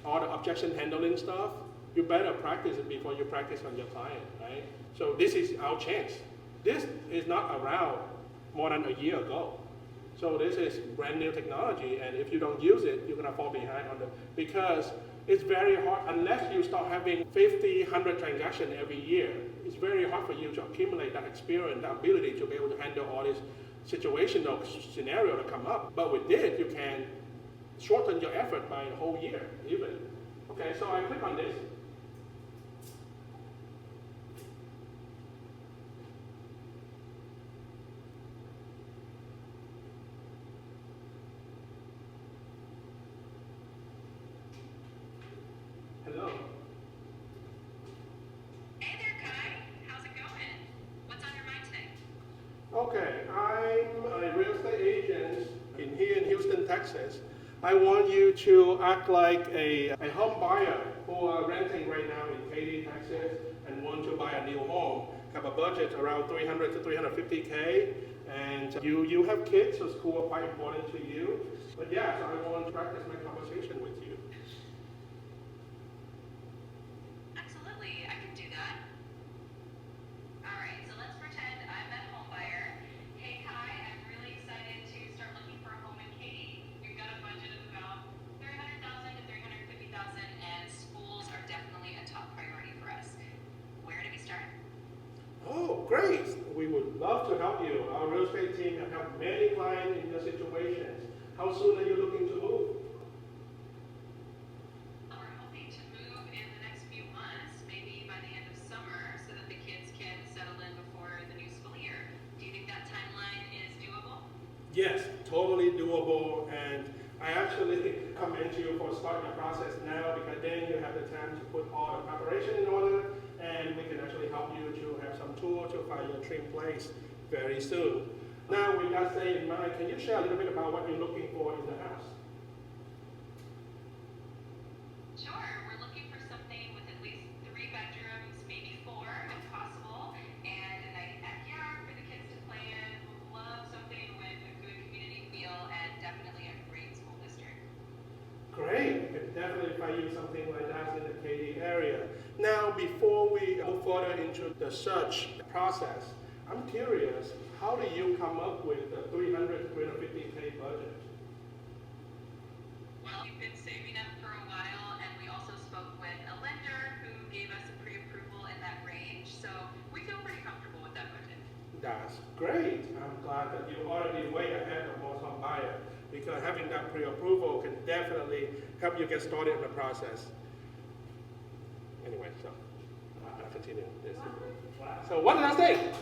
A: all the objection handling stuff, you better practice it before you practice on your client, right? So this is our chance. This is not around more than a year ago. So this is brand new technology, and if you don't use it, you're gonna fall behind on because it's very hard, unless you start having 50, 100 transactions every year, it's very hard for you to accumulate that experience, that ability to be able to handle all these situational scenarios that come up. But with this, you can shorten your effort by a whole year, even. Okay, so I click on this. Hello.
E: Hey there, Khai. How's it going? What's on your mind today?
A: Okay, I'm a real estate agent here in Houston, Texas. I want you to act like a home buyer who are renting right now in Katy, Texas, and want to buy a new home. Have a budget around 300 to 350K, and you have kids, so school are quite important to you. But yes, I want to practice my conversation with you.
E: Absolutely, I can do that. All right, so let's pretend I'm that home buyer. Hey, Khai, I'm really excited to start looking for a home in Katy. We've got a budget of about $300,000 to $350,000, and schools are definitely a top priority for us. Where do we start?
A: Oh, great. We would love to help you. Our real estate team have helped many clients in your situations. How soon are you looking to move?
E: We're hoping to move in the next few months, maybe by the end of summer, so that the kids can settle in before the new school year. Do you think that timeline is doable?
A: Yes, totally doable, and I actually commend you for starting the process now because then you have the time to put all the preparation in order, and we can actually help you to have some tools to find your dream place very soon. Now, with that said in mind, can you share a little bit about what you're looking for in the house?
E: Sure, we're looking for something with at least 3 bedrooms, maybe 4 if possible, and a nice backyard for the kids to play in. We'd love something with a good community feel and definitely a great school district.
A: Great, we can definitely find you something like that in the Katy area. Now, before we go further into the search process, I'm curious, how do you come up with the 300 to 350K budget?
E: Well, we've been saving up for a while, and we also spoke with a lender who gave us a pre-approval in that range, so we feel pretty comfortable with that budget.
A: That's great. I'm glad that you're already way ahead of most home buyer because having that pre-approval can definitely help you get started in the process. Anyway, so I'll continue this. So what did I say?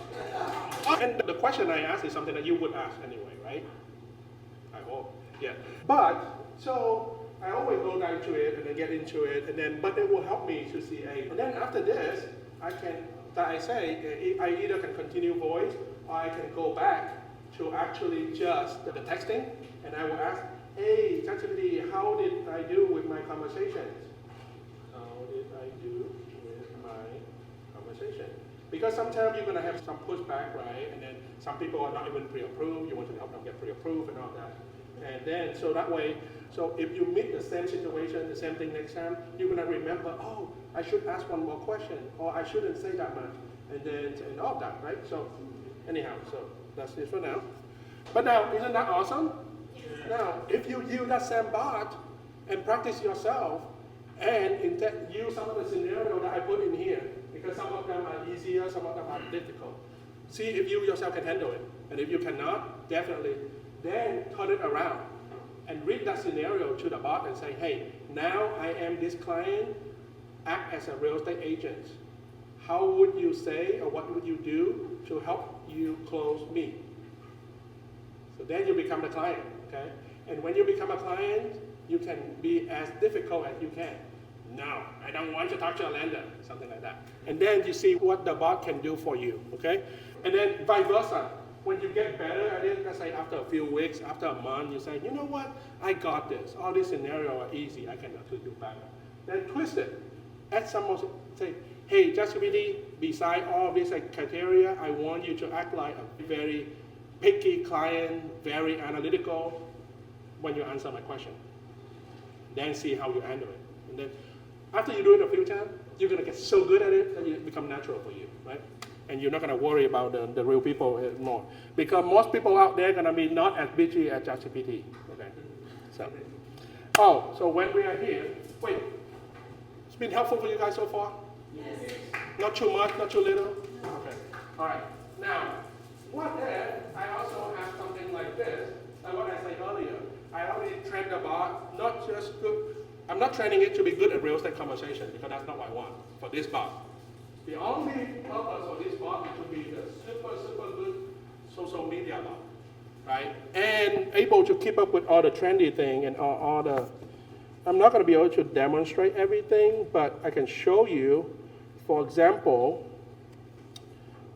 A: And the question I asked is something that you would ask anyway, right? I hope. Yeah. But so I always go down to it and then get into it, and then but it will help me to see a. And then after this, I either can continue voice or I can go back to actually just the texting, and I will ask, hey, ChatGPT, how did I do with my conversations? How did I Because sometimes you're gonna have some pushback, right? And then some people are not even pre-approved, you want to help them get pre-approved and all that. And then, so that way, so if you meet the same situation, the same thing next time, you're gonna remember, oh, I should ask one more question, or I shouldn't say that much, and then, and all that, right? So, anyhow, so that's it for now. But now, isn't that awesome? Now, if you use that same bot and practice yourself, and use some of the scenario that I put in here, because some of them are easier, some of them are difficult. See if you yourself can handle it. And if you cannot, definitely, then turn it around and read that scenario to the bot and say, hey, now I am this client, act as a real estate agent. How would you say, or what would you do to help you close me? So then you become the client, okay? And when you become a client, you can be as difficult as you can. No, I don't want to talk to a lender, something like that. And then you see what the bot can do for you, okay? And then vice versa. When you get better at it, let's say after a few weeks, after a month, you say, you know what, I got this. All these scenarios are easy, I can actually do better. Then twist it. Add some more, say, hey, ChatGPT, beside all these criteria, I want you to act like a very picky client, very analytical when you answer my question. Then see how you handle it. And then after you do it a few times, you're gonna get so good at it that it becomes natural for you, right? And you're not gonna worry about the real people more. Because most people out there are gonna be not as busy as ChatGPT, okay? So when we are here, wait, it's been helpful for you guys so far? Yes. Not too much, not too little? Okay, all right. Now, what if I also have something like this, like what I said earlier, I already trained the bot, not just good, I'm not training it to be good at real estate conversation because that's not what I want for this bot. The only purpose for this bot is to be the super, super good social media bot, right? And able to keep up with all the trendy thing and all the, I'm not gonna be able to demonstrate everything, but I can show you, for example,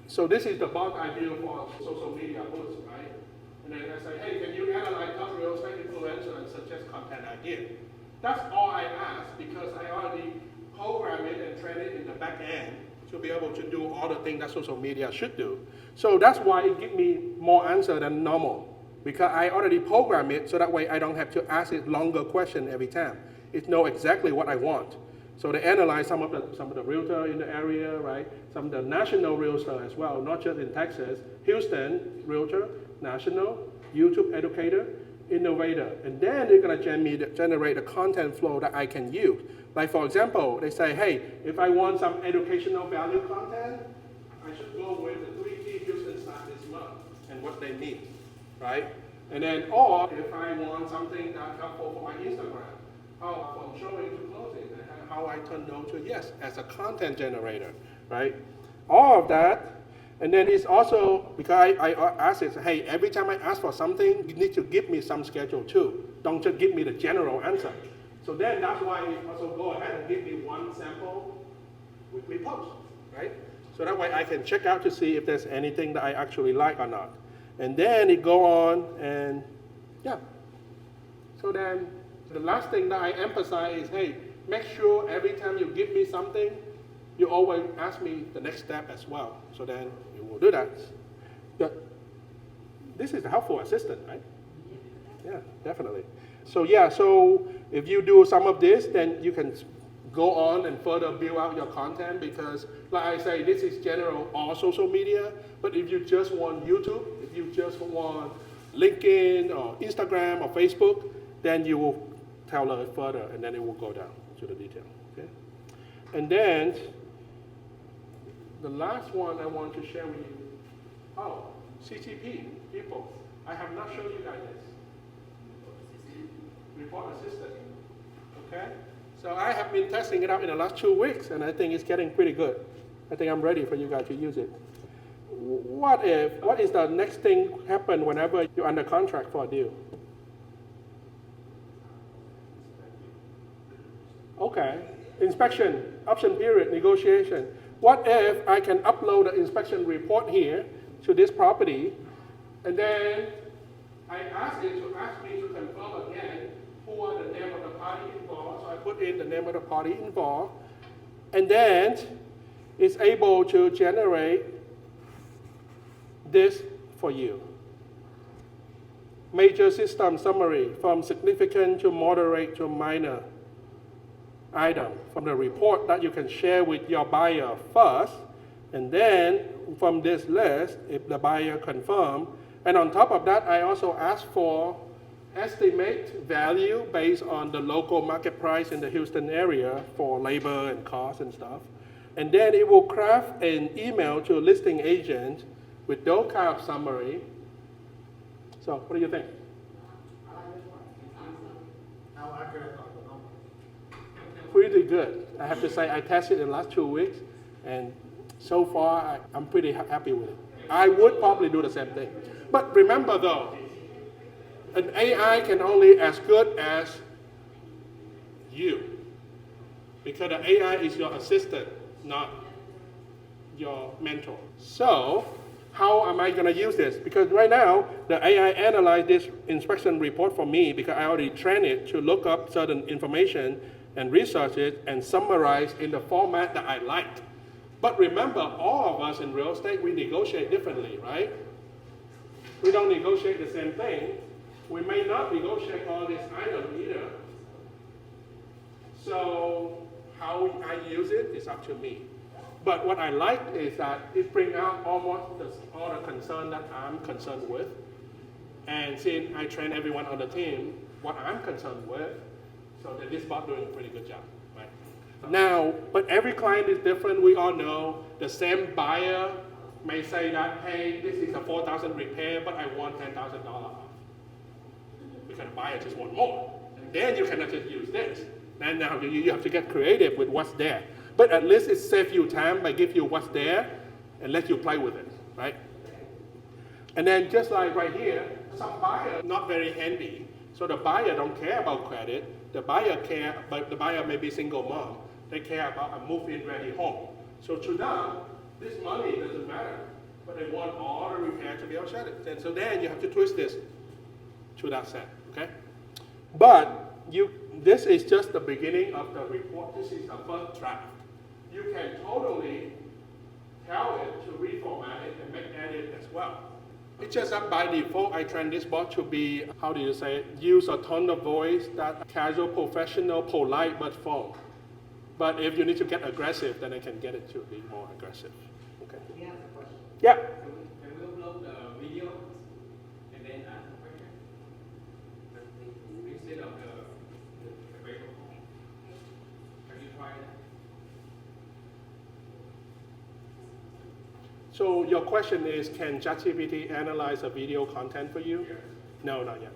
A: so this is the bot I built for social media posts, right? And then I say, hey, can you analyze top real estate influencer and suggest content idea? That's all I ask because I already program it and train it in the back end to be able to do all the things that social media should do. So that's why it gives me more answer than normal because I already program it so that way I don't have to ask it longer question every time. It knows exactly what I want. So they analyze some of the realtor in the area, right? Some of the national realtor as well, not just in Texas. Houston realtor, national, YouTube educator, innovator. And then they're gonna generate a content flow that I can use. Like for example, they say, hey, if I want some educational value content, I should go with the 3 key Houston stats this month and what they mean, right? And then, or if I want something that's helpful for my Instagram, how from showing to closing, and how I turn no to yes as a content generator, right? All of that, and then it's also, because I ask it, hey, every time I ask for something, you need to give me some schedule too. Don't just give me the general answer. So then that's why it also go ahead and give me one sample weekly post, right? So that way I can check out to see if there's anything that I actually like or not. And then it go on and yeah. So then the last thing that I emphasize is, hey, make sure every time you give me something, you always ask me the next step as well. So then you will do that. This is a helpful assistant, right? Yeah, definitely. So yeah, so if you do some of this, then you can go on and further build out your content because, like I say, this is general all social media. But if you just want YouTube, if you just want LinkedIn or Instagram or Facebook, then you will tailor it further, and then it will go down to the detail. Okay. And then the last one I want to share with you. Oh, CTP people. I have not shown you guys this. Report assistant. Okay? So I have been testing it out in the last 2 weeks, and I think it's getting pretty good. I think I'm ready for you guys to use it. What is the next thing happen whenever you're under contract for a deal? Okay. Inspection, option period, negotiation. What if I can upload the inspection report here to this property, and then I ask it to ask me to confirm again who are the name of the party involved. So I put in the name of the party involved. And then is able to generate this for you. Major system summary from significant to moderate to minor item from the report that you can share with your buyer first, and then from this list, if the buyer confirm, and on top of that, I also ask for estimate value based on the local market price in the Houston area for labor and cost and stuff. And then it will craft an email to a listing agent with those kind of summary. So what do you think?
C: I like this one. How accurate are the numbers?
A: Pretty good. I have to say I tested in the last 2 weeks, and so far I'm pretty happy with it. I would probably do the same thing. But remember though, an AI can only as good as you, because the AI is your assistant, not your mentor. So how am I going to use this? Because right now, the AI analyzed this inspection report for me because I already trained it to look up certain information and research it and summarize in the format that I liked. But remember, all of us in real estate, we negotiate differently, right? We don't negotiate the same thing. We may not negotiate all these items either. So how I use it is up to me. But what I like is that it brings out almost all the concern that I'm concerned with. And since I train everyone on the team, what I'm concerned with, so that this bot doing a pretty good job, right? Now, but every client is different. We all know the same buyer may say that, hey, this is a $4,000 repair, but I want $10,000 off. Because the buyer just want more. And then you cannot just use this. And now you have to get creative with what's there. But at least it saves you time by give you what's there and let you play with it, right? And then just like right here, some buyer not very handy. So the buyer don't care about credit. The buyer care, but the buyer may be single mom. They care about a move-in ready home. So to them, this money doesn't matter. But they want all the repair to be offset. And so then you have to twist this to that set, okay? But this is just the beginning of the report. This is the first draft. You can totally tell it to reformat it and make edit as well. It's just that by default, I train this bot to be, how do you say it? Use a tone of voice that casual, professional, polite, but firm. But if you need to get aggressive, then I can get it to be more aggressive. Okay.
C: He has a question.
A: Yeah.
D: Can we upload the video and then ask the question? Instead of the regular call? Have you tried that?
A: So your question is, can ChatGPT analyze a video content for you?
D: Yes.
A: No, not yet.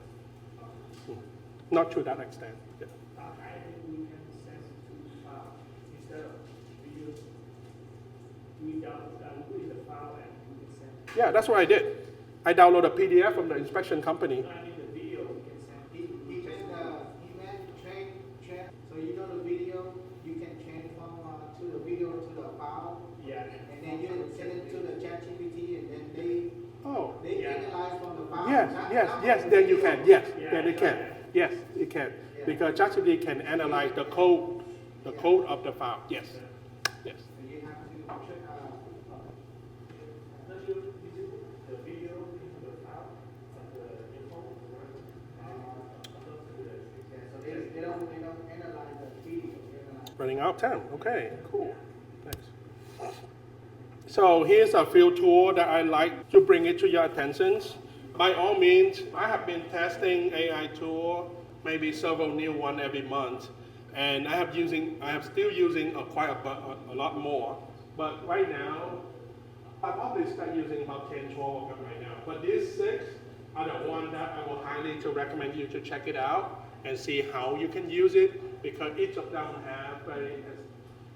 A: Not to that extent. Yeah.
F: I think we can send to file instead of video. We download the file and we can send.
A: Yeah, that's what I did. I downloaded a PDF from the inspection company.
F: I need the video, we can send.
C: He train. So you know the video, you can change from to the video to the file.
F: Yeah.
C: And then you send it to the ChatGPT, and then they
F: Yeah.
C: analyze from the file.
A: Yes, then you can. Yes,
F: Yeah,
A: then it can. Yes, it can. Because ChatGPT can analyze the code of the file. Yes, yes.
C: So you have to check.
F: Don't you visit the video into the file of the info?
C: So they don't analyze the video. They analyze.
A: Running out of time. Okay, cool. Thanks. So here's a few tool that I like to bring it to your attention. By all means, I have been testing AI tool, maybe several new one every month, and I have still using quite a lot more. But right now, I probably start using about 10, 12 of them right now. But these 6 are the ones that I will highly to recommend you to check it out and see how you can use it, because each of them have very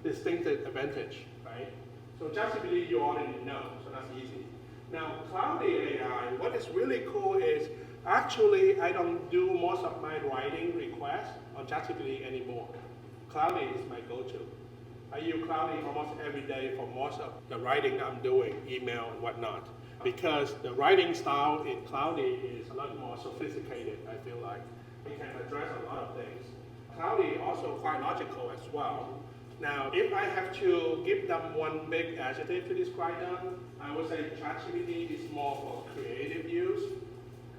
A: distinctive advantage, right? So ChatGPT you already know, so that's easy. Now, Cloudy AI, what is really cool is actually I don't do most of my writing requests on ChatGPT anymore. Cloudy is my go-to. I use Cloudy almost every day for most of the writing that I'm doing, email and whatnot, because the writing style in Cloudy is a lot more sophisticated, I feel like. It can address a lot of things. Cloudy also quite logical as well. Now, if I have to give them one big adjective to describe them, I would say ChatGPT is more for creative use,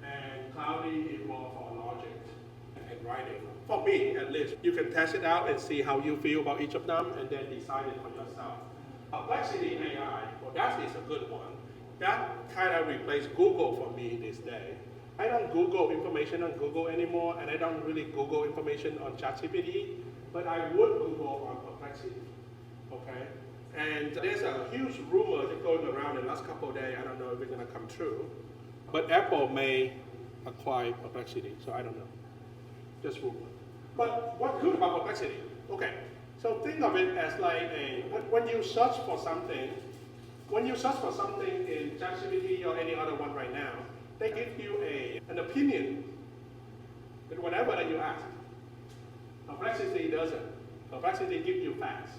A: and Cloudy is more for logic and writing. For me, at least, you can test it out and see how you feel about each of them, and then decide it for yourself. Perplexity AI, well, that is a good one. That kind of replaced Google for me this day. I don't Google information on Google anymore, and I don't really Google information on ChatGPT, but I would Google on Perplexity, okay? And there's a huge rumor that's going around in the last couple of days. I don't know if it's gonna come true, but Apple may acquire Perplexity, so I don't know. Just rumor. But what's good about Perplexity? Okay, so think of it as like when you search for something, in ChatGPT or any other one right now, they give you an opinion with whatever that you ask. Perplexity doesn't. Perplexity gives you facts.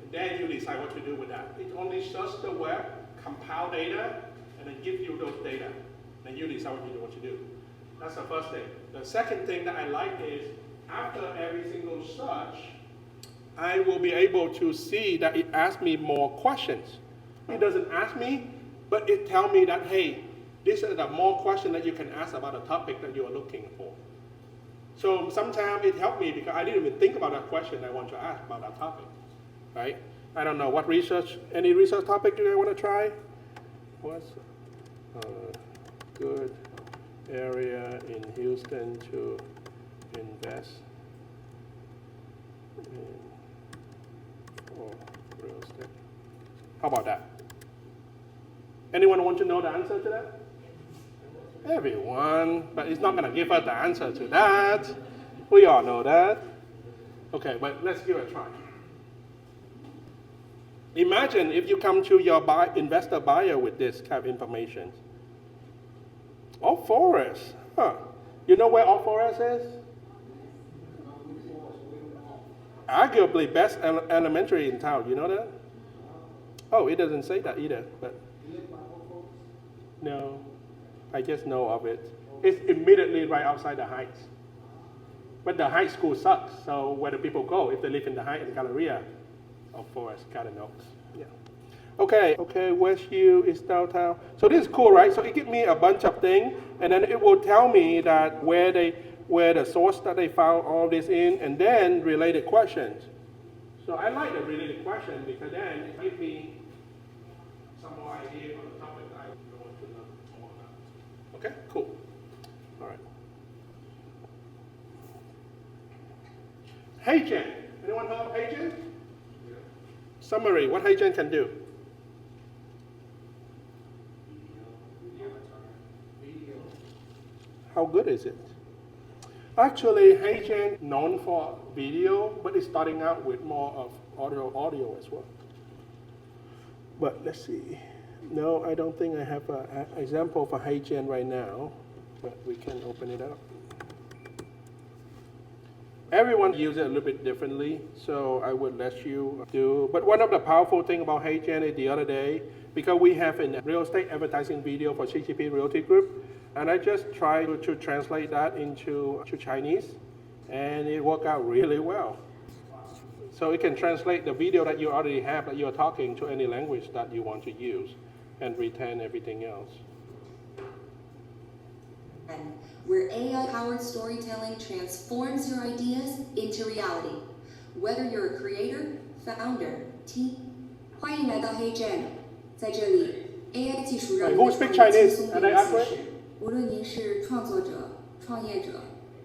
A: And then you decide what to do with that. It only searches the web, compile data, and then give you those data. And you decide what to do. That's the first thing. The second thing that I like is after every single search, I will be able to see that it asks me more questions. It doesn't ask me, but it tells me that, hey, these are the more questions that you can ask about a topic that you are looking for. So sometimes it helped me because I didn't even think about that question I want to ask about that topic, right? I don't know, any research topic do you want to try? What's a good area in Houston to invest in for real estate? How about that? Anyone want to know the answer to that? Everyone, but it's not going to give us the answer to that. We all know that. Okay, but let's give it a try. Imagine if you come to your investor buyer with this kind of information. Oak Forest, huh? You know where Oak Forest is? Arguably best elementary in town. You know that? Oh, it doesn't say that either, but no. I just know of it. It's immediately right outside the Heights. But the high school sucks, so where do people go if they live in the Heights and Galleria? Of Forest, Garden Oaks. Yeah. Okay, Westview is downtown. So this is cool, right? So it gives me a bunch of things, and then it will tell me that where the source that they found all this in, and then related questions. So I like the related question because then it gives me some more idea on the topic I want to know more about. Okay, cool. All right. HeyGen. Anyone heard of HeyGen? Yeah. Summary, what HeyGen can do. How good is it? Actually, HeyGen known for video, but it's starting out with more of audio as well. But let's see. No, I don't think I have an example for HeyGen right now, but we can open it up. Everyone uses it a little bit differently, so I would let you do. But one of the powerful things about HeyGen is the other day, because we have a real estate advertising video for CGP Realty Group, and I just tried to translate that into Chinese, and it worked out really well. So it can translate the video that you already have that you're talking to any language that you want to use and retain everything else.
G: Where AI-powered storytelling transforms your ideas into reality. Whether you're a creator, founder, team, 欢迎来到黑 Gen， 在这里 AI 技术让你的创意轻松变现实。无论您是创作者、创业者、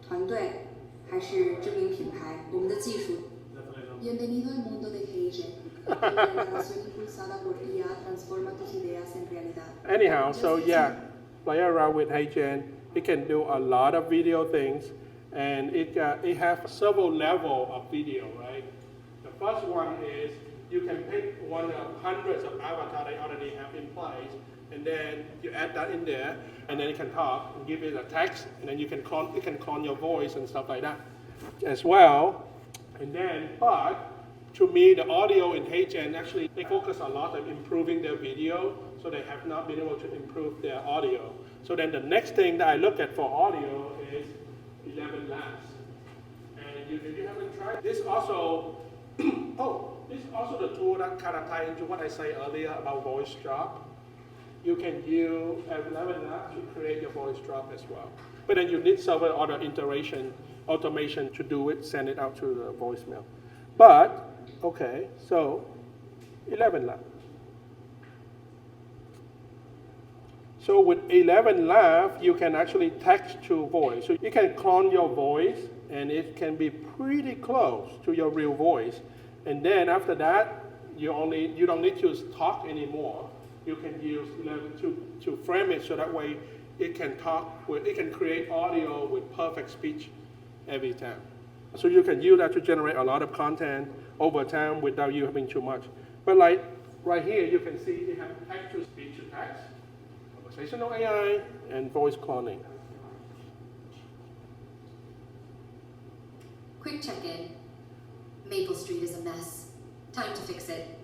G: 团队，还是知名品牌，我们的技术。Bienvenido al mundo de Hey Gen. La innovación impulsada por IA transforma tus ideas en realidad.
A: Anyhow, so yeah, play around with HeyGen. It can do a lot of video things, and it has several levels of video, right? The first one is you can pick one of hundreds of avatars they already have in place, and then you add that in there, and then it can talk and give it a text, and then it can clone your voice and stuff like that as well. And then, but to me, the audio in HeyGen actually they focus a lot on improving their video, so they have not been able to improve their audio. So then the next thing that I look at for audio is 11 Labs. And if you haven't tried, this also Oh, this is also the tool that kind of ties into what I said earlier about voice drop. You can use 11 Labs to create your voice drop as well. But then you need server order automation to do it, send it out to the voicemail. But, okay, so 11 Labs. So with 11 Labs, you can actually text to voice. So you can clone your voice, and it can be pretty close to your real voice. And then after that, you don't need to talk anymore. You can use 11 to frame it so that way it can it can create audio with perfect speech every time. So you can use that to generate a lot of content over time without you having too much. But like right here, you can see you have text to speech to text, conversational AI, and voice cloning.
G: Quick check-in. Maple Street is a mess. Time to fix it.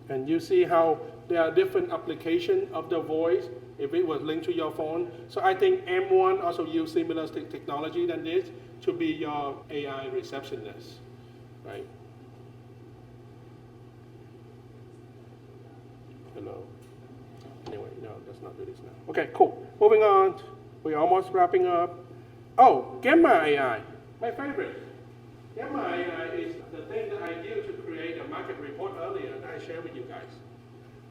A: And you see how there are different applications of the voice if it was linked to your phone. So I think M1 also use similar technology than this to be your AI receptionist, right? Hello. Anyway, no, let's not do this now. Okay, cool. Moving on. We're almost wrapping up. Oh, Gamma AI, my favorite. Gamma AI is the thing that I used to create a market report earlier that I shared with you guys,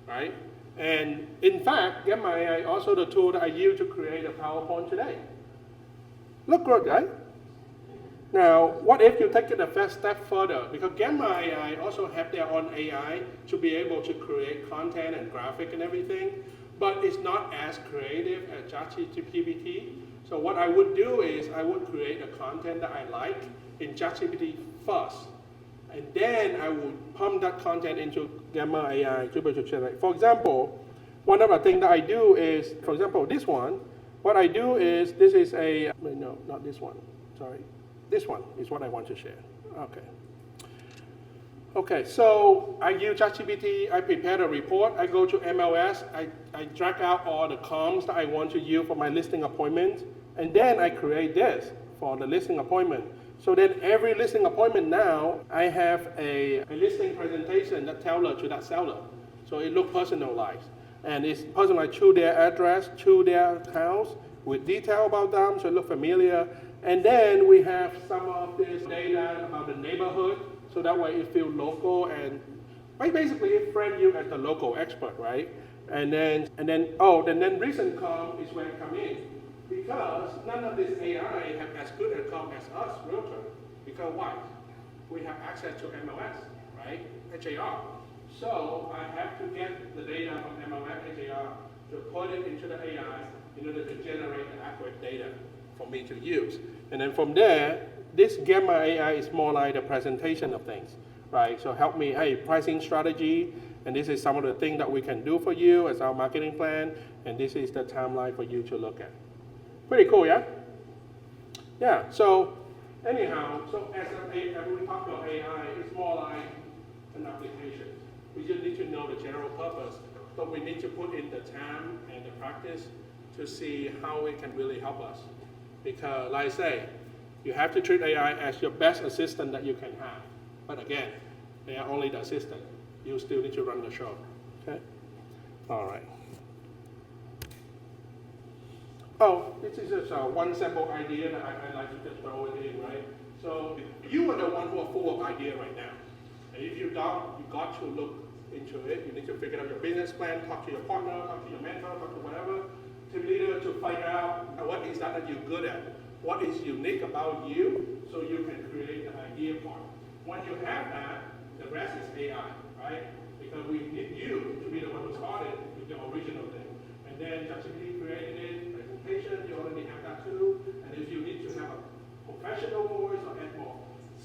A: right? And in fact, Gamma AI is also the tool that I use to create a PowerPoint today. Look good, right? Now, what if you take it a first step further? Because Gamma AI also have their own AI to be able to create content and graphic and everything, but it's not as creative as ChatGPT. So what I would do is I would create the content that I like in ChatGPT first, and then I would pump that content into Gamma AI to be able to generate. For example, one of the things that I do is, for example, this one, what I do is, this is a, no, not this one, sorry. This one is what I want to share. Okay. Okay, so I use ChatGPT, I prepare a report, I go to MLS, I drag out all the comms that I want to use for my listing appointment, and then I create this for the listing appointment. So then every listing appointment now, I have a listing presentation that tailored to that seller. So it looks personalized. And it's personalized to their address, to their house, with detail about them, so it looks familiar. And then we have some of this data about the neighborhood, so that way it feels local, and basically it frames you as the local expert, right? And then recent com is where it comes in, because none of this AI have as good a com as us, realtor. Because why? We have access to MLS, right? HAR. So I have to get the data from MLS HAR to put it into the AI in order to generate the accurate data for me to use. And then from there, this Gamma AI is more like a presentation of things, right? So help me, hey, pricing strategy, and this is some of the things that we can do for you as our marketing plan, and this is the timeline for you to look at. Pretty cool, yeah? Yeah, so anyhow, so as we talk about AI, it's more like an application. We just need to know the general purpose, but we need to put in the time and the practice to see how it can really help us. Because, like I say, you have to treat AI as your best assistant that you can have. But again, they are only the assistant. You still need to run the show, okay? All right. Oh, this is just one sample idea that I like to just throw it in, right? So you are the one who are full of ideas right now. And if you got to look into it. You need to figure out your business plan, talk to your partner, talk to your mentor, talk to whatever team leader to find out what is that you're good at. What is unique about you so you can create the idea part. When you have that, the rest is AI, right? Because we need you to be the one who started with the original thing. And then ChatGPT created it, presentation, you already have that too. And if you need to have a professional voice or add more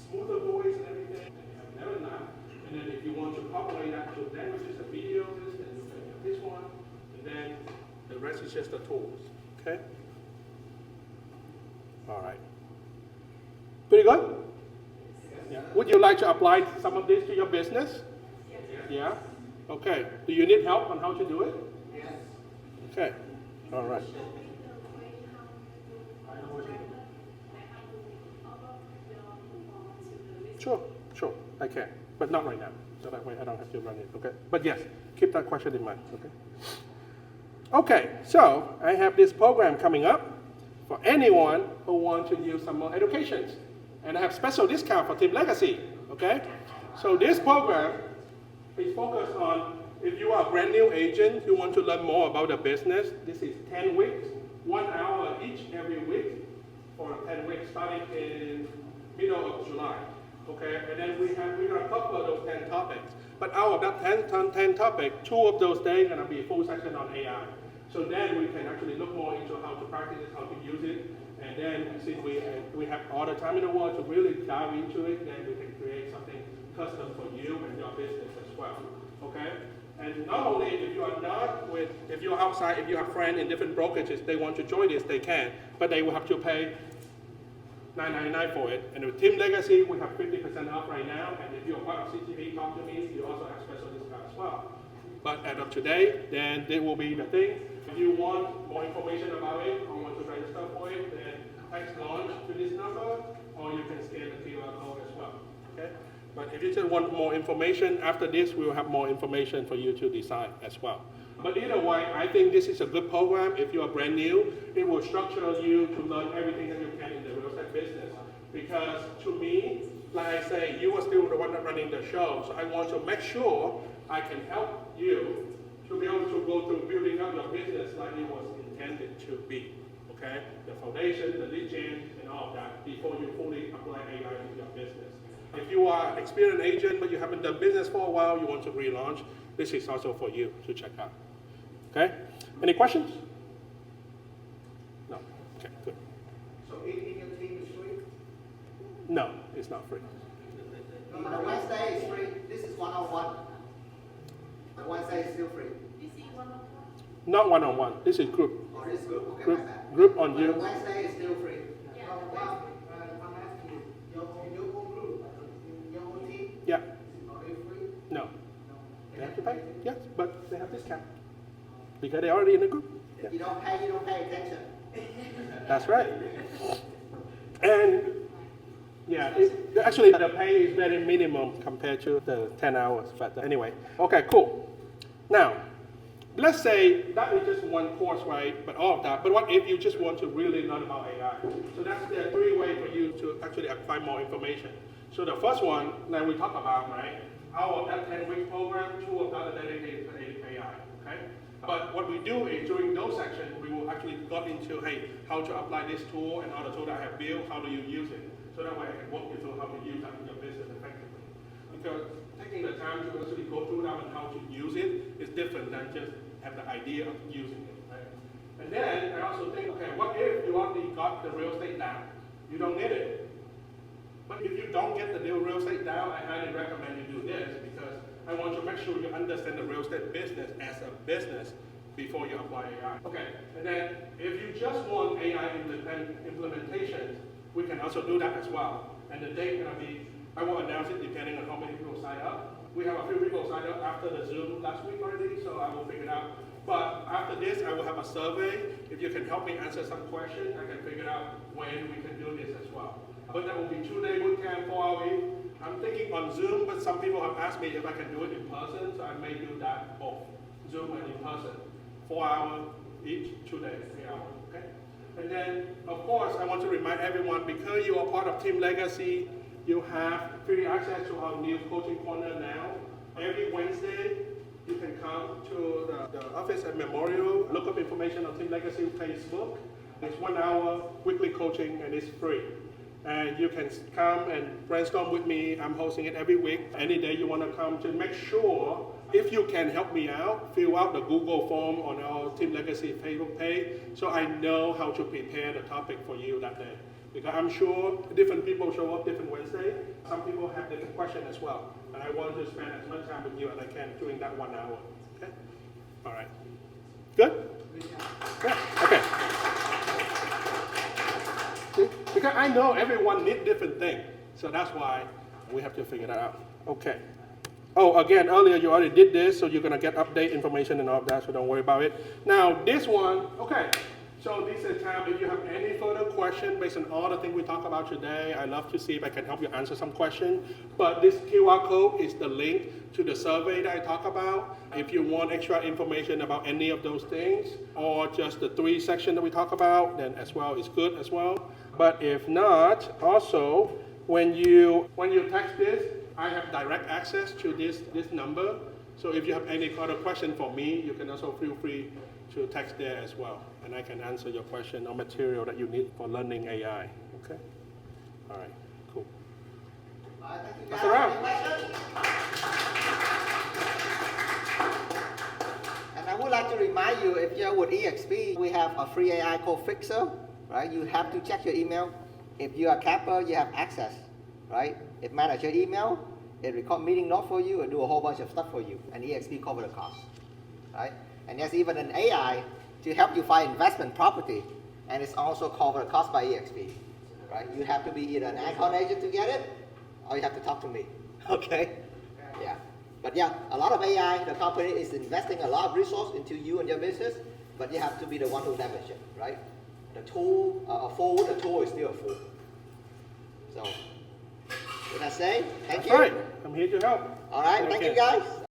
A: smoother voice and everything, then you have never done. And then if you want to populate that to languages and videos, then you can have this one. And then the rest is just the tools, okay? All right. Pretty good? Yeah. Would you like to apply some of this to your business? Yes. Yeah? Okay. Do you need help on how to do it?
C: Yes.
A: Okay. All right. Sure, I can, but not right now. So that way I don't have to run it, okay? But yes, keep that question in mind, okay? Okay, so I have this program coming up for anyone who wants to use some more educations. And I have special discount for Team Legacy, okay? So this program is focused on if you are a brand new agent, you want to learn more about the business, this is 10 weeks, 1 hour each every week for 10 weeks starting in middle of July. Okay, and then we're going to cover those 10 topics. But out of that 10 topics, 2 of those days are going to be a full section on AI. So then we can actually look more into how to practice it, how to use it. And then since we have all the time in the world to really dive into it, then we can create something custom for you and your business as well. Okay? And not only if you're outside, if you have friends in different brokerages, they want to join this, they can. But they will have to pay $9.99 for it. And with Team Legacy, we have 50% off right now. And if you're part of CTV, talk to me, you also have special discount as well. But as of today, then it will be the thing. If you want more information about it or want to register for it, then text launch to this number, or you can scan the QR code as well. Okay? But if you just want more information, after this, we will have more information for you to decide as well. But either way, I think this is a good program. If you are brand new, it will structure you to learn everything that you can in the real estate business. Because to me, like I say, you are still the one running the show. So I want to make sure I can help you to be able to go through building up your business like it was intended to be. Okay? The foundation, the lead gen, and all of that before you fully apply AI to your business. If you are an experienced agent but you haven't done business for a while, you want to relaunch, this is also for you to check out. Okay? Any questions? No? Okay, good.
C: So in your team is free?
A: No, it's not free.
C: No, the Wednesday is free. This is one-on-one. The Wednesday is still free.
A: Not one-on-one. This is group.
C: Or this group? Okay,
A: Group,
C: my bad.
A: group on
C: But
A: you.
C: the Wednesday is still free. I'm asking you, your own group, your own team,
A: Yeah.
C: are they free?
A: No.
C: No.
A: They have to pay? Yes, but they have discount. Because they're already in the group. Yeah.
C: If you don't pay attention.
A: That's right. And yeah, actually the pay is very minimum compared to the 10 hours. But anyway, okay, cool. Now, let's say that is just one course, right? But all of that. But what if you just want to really learn about AI? So that's the 3 ways for you to actually acquire more information. So the first one that we talk about, right? Out of that 10-week program, 2 of that are dedicated to AI. Okay. But what we do is during those sections, we will actually go into, hey, how to apply this tool and all the tool that I have built, how do you use it? So that way I can walk you through how to use that in your business effectively. Because taking the time to actually go through that and how to use it is different than just have the idea of using it, right? And then I also think, okay, what if you already got the real estate down? You don't need it. But if you don't get the real estate down, I highly recommend you do this because I want to make sure you understand the real estate business as a business before you apply AI. Okay, and then if you just want AI implementations, we can also do that as well. And the date gonna be, I will announce it depending on how many people sign up. We have a few people signed up after the Zoom last week already, so I will figure it out. But after this, I will have a survey. If you can help me answer some questions, I can figure out when we can do this as well. But that will be 2-day bootcamp, 4-hour week. I'm thinking on Zoom, but some people have asked me if I can do it in person, so I may do that both, Zoom and in person. 4 hours each, 2 days, 3 hours, okay? And then, of course, I want to remind everyone, because you are part of Team Legacy, you have free access to our new coaching corner now. Every Wednesday, you can come to the office at Memorial, look up information on Team Legacy Facebook. It's 1 hour weekly coaching and it's free. And you can come and brainstorm with me. I'm hosting it every week. Any day you want to come to make sure, if you can help me out, fill out the Google form on our Team Legacy Facebook page so I know how to prepare the topic for you that day. Because I'm sure different people show up different Wednesday. Some people have different questions as well. And I want to spend as much time with you as I can during that 1 hour. Okay? All right. Good? Yeah. Okay. Because I know everyone needs different things. So that's why we have to figure that out. Okay. Oh, again, earlier you already did this, so you're going to get update information and all of that, so don't worry about it. Now, this one, okay. So this is time, if you have any further question based on all the things we talked about today, I'd love to see if I can help you answer some question. But this QR code is the link to the survey that I talked about. If you want extra information about any of those things, or just the 3 sections that we talked about, then as well is good as well. But if not, also, when you text this, I have direct access to this number. So if you have any other question for me, you can also feel free to text there as well. And I can answer your question or material that you need for learning AI. Okay? All right, cool.
C: Thank you
A: That's
C: guys.
A: around.
C: Any questions? And I would like to remind you, if you're with EXP, we have a free AI code fixer, right? You have to check your email. If you are Kappa, you have access, right? It manages your email, it record meeting note for you, and do a whole bunch of stuff for you. And EXP cover the cost, right? And there's even an AI to help you find investment property, and it's also covered the cost by EXP, right? You have to be either an account agent to get it, or you have to talk to me, okay? Yeah, but yeah, a lot of AI, the company is investing a lot of resource into you and your business, but you have to be the one who leverage it, right? The tool, a fool, the tool is still a fool. So, with that say, thank you.
A: All right, I'm here to help.
C: All right, thank you
A: Okay.
C: guys.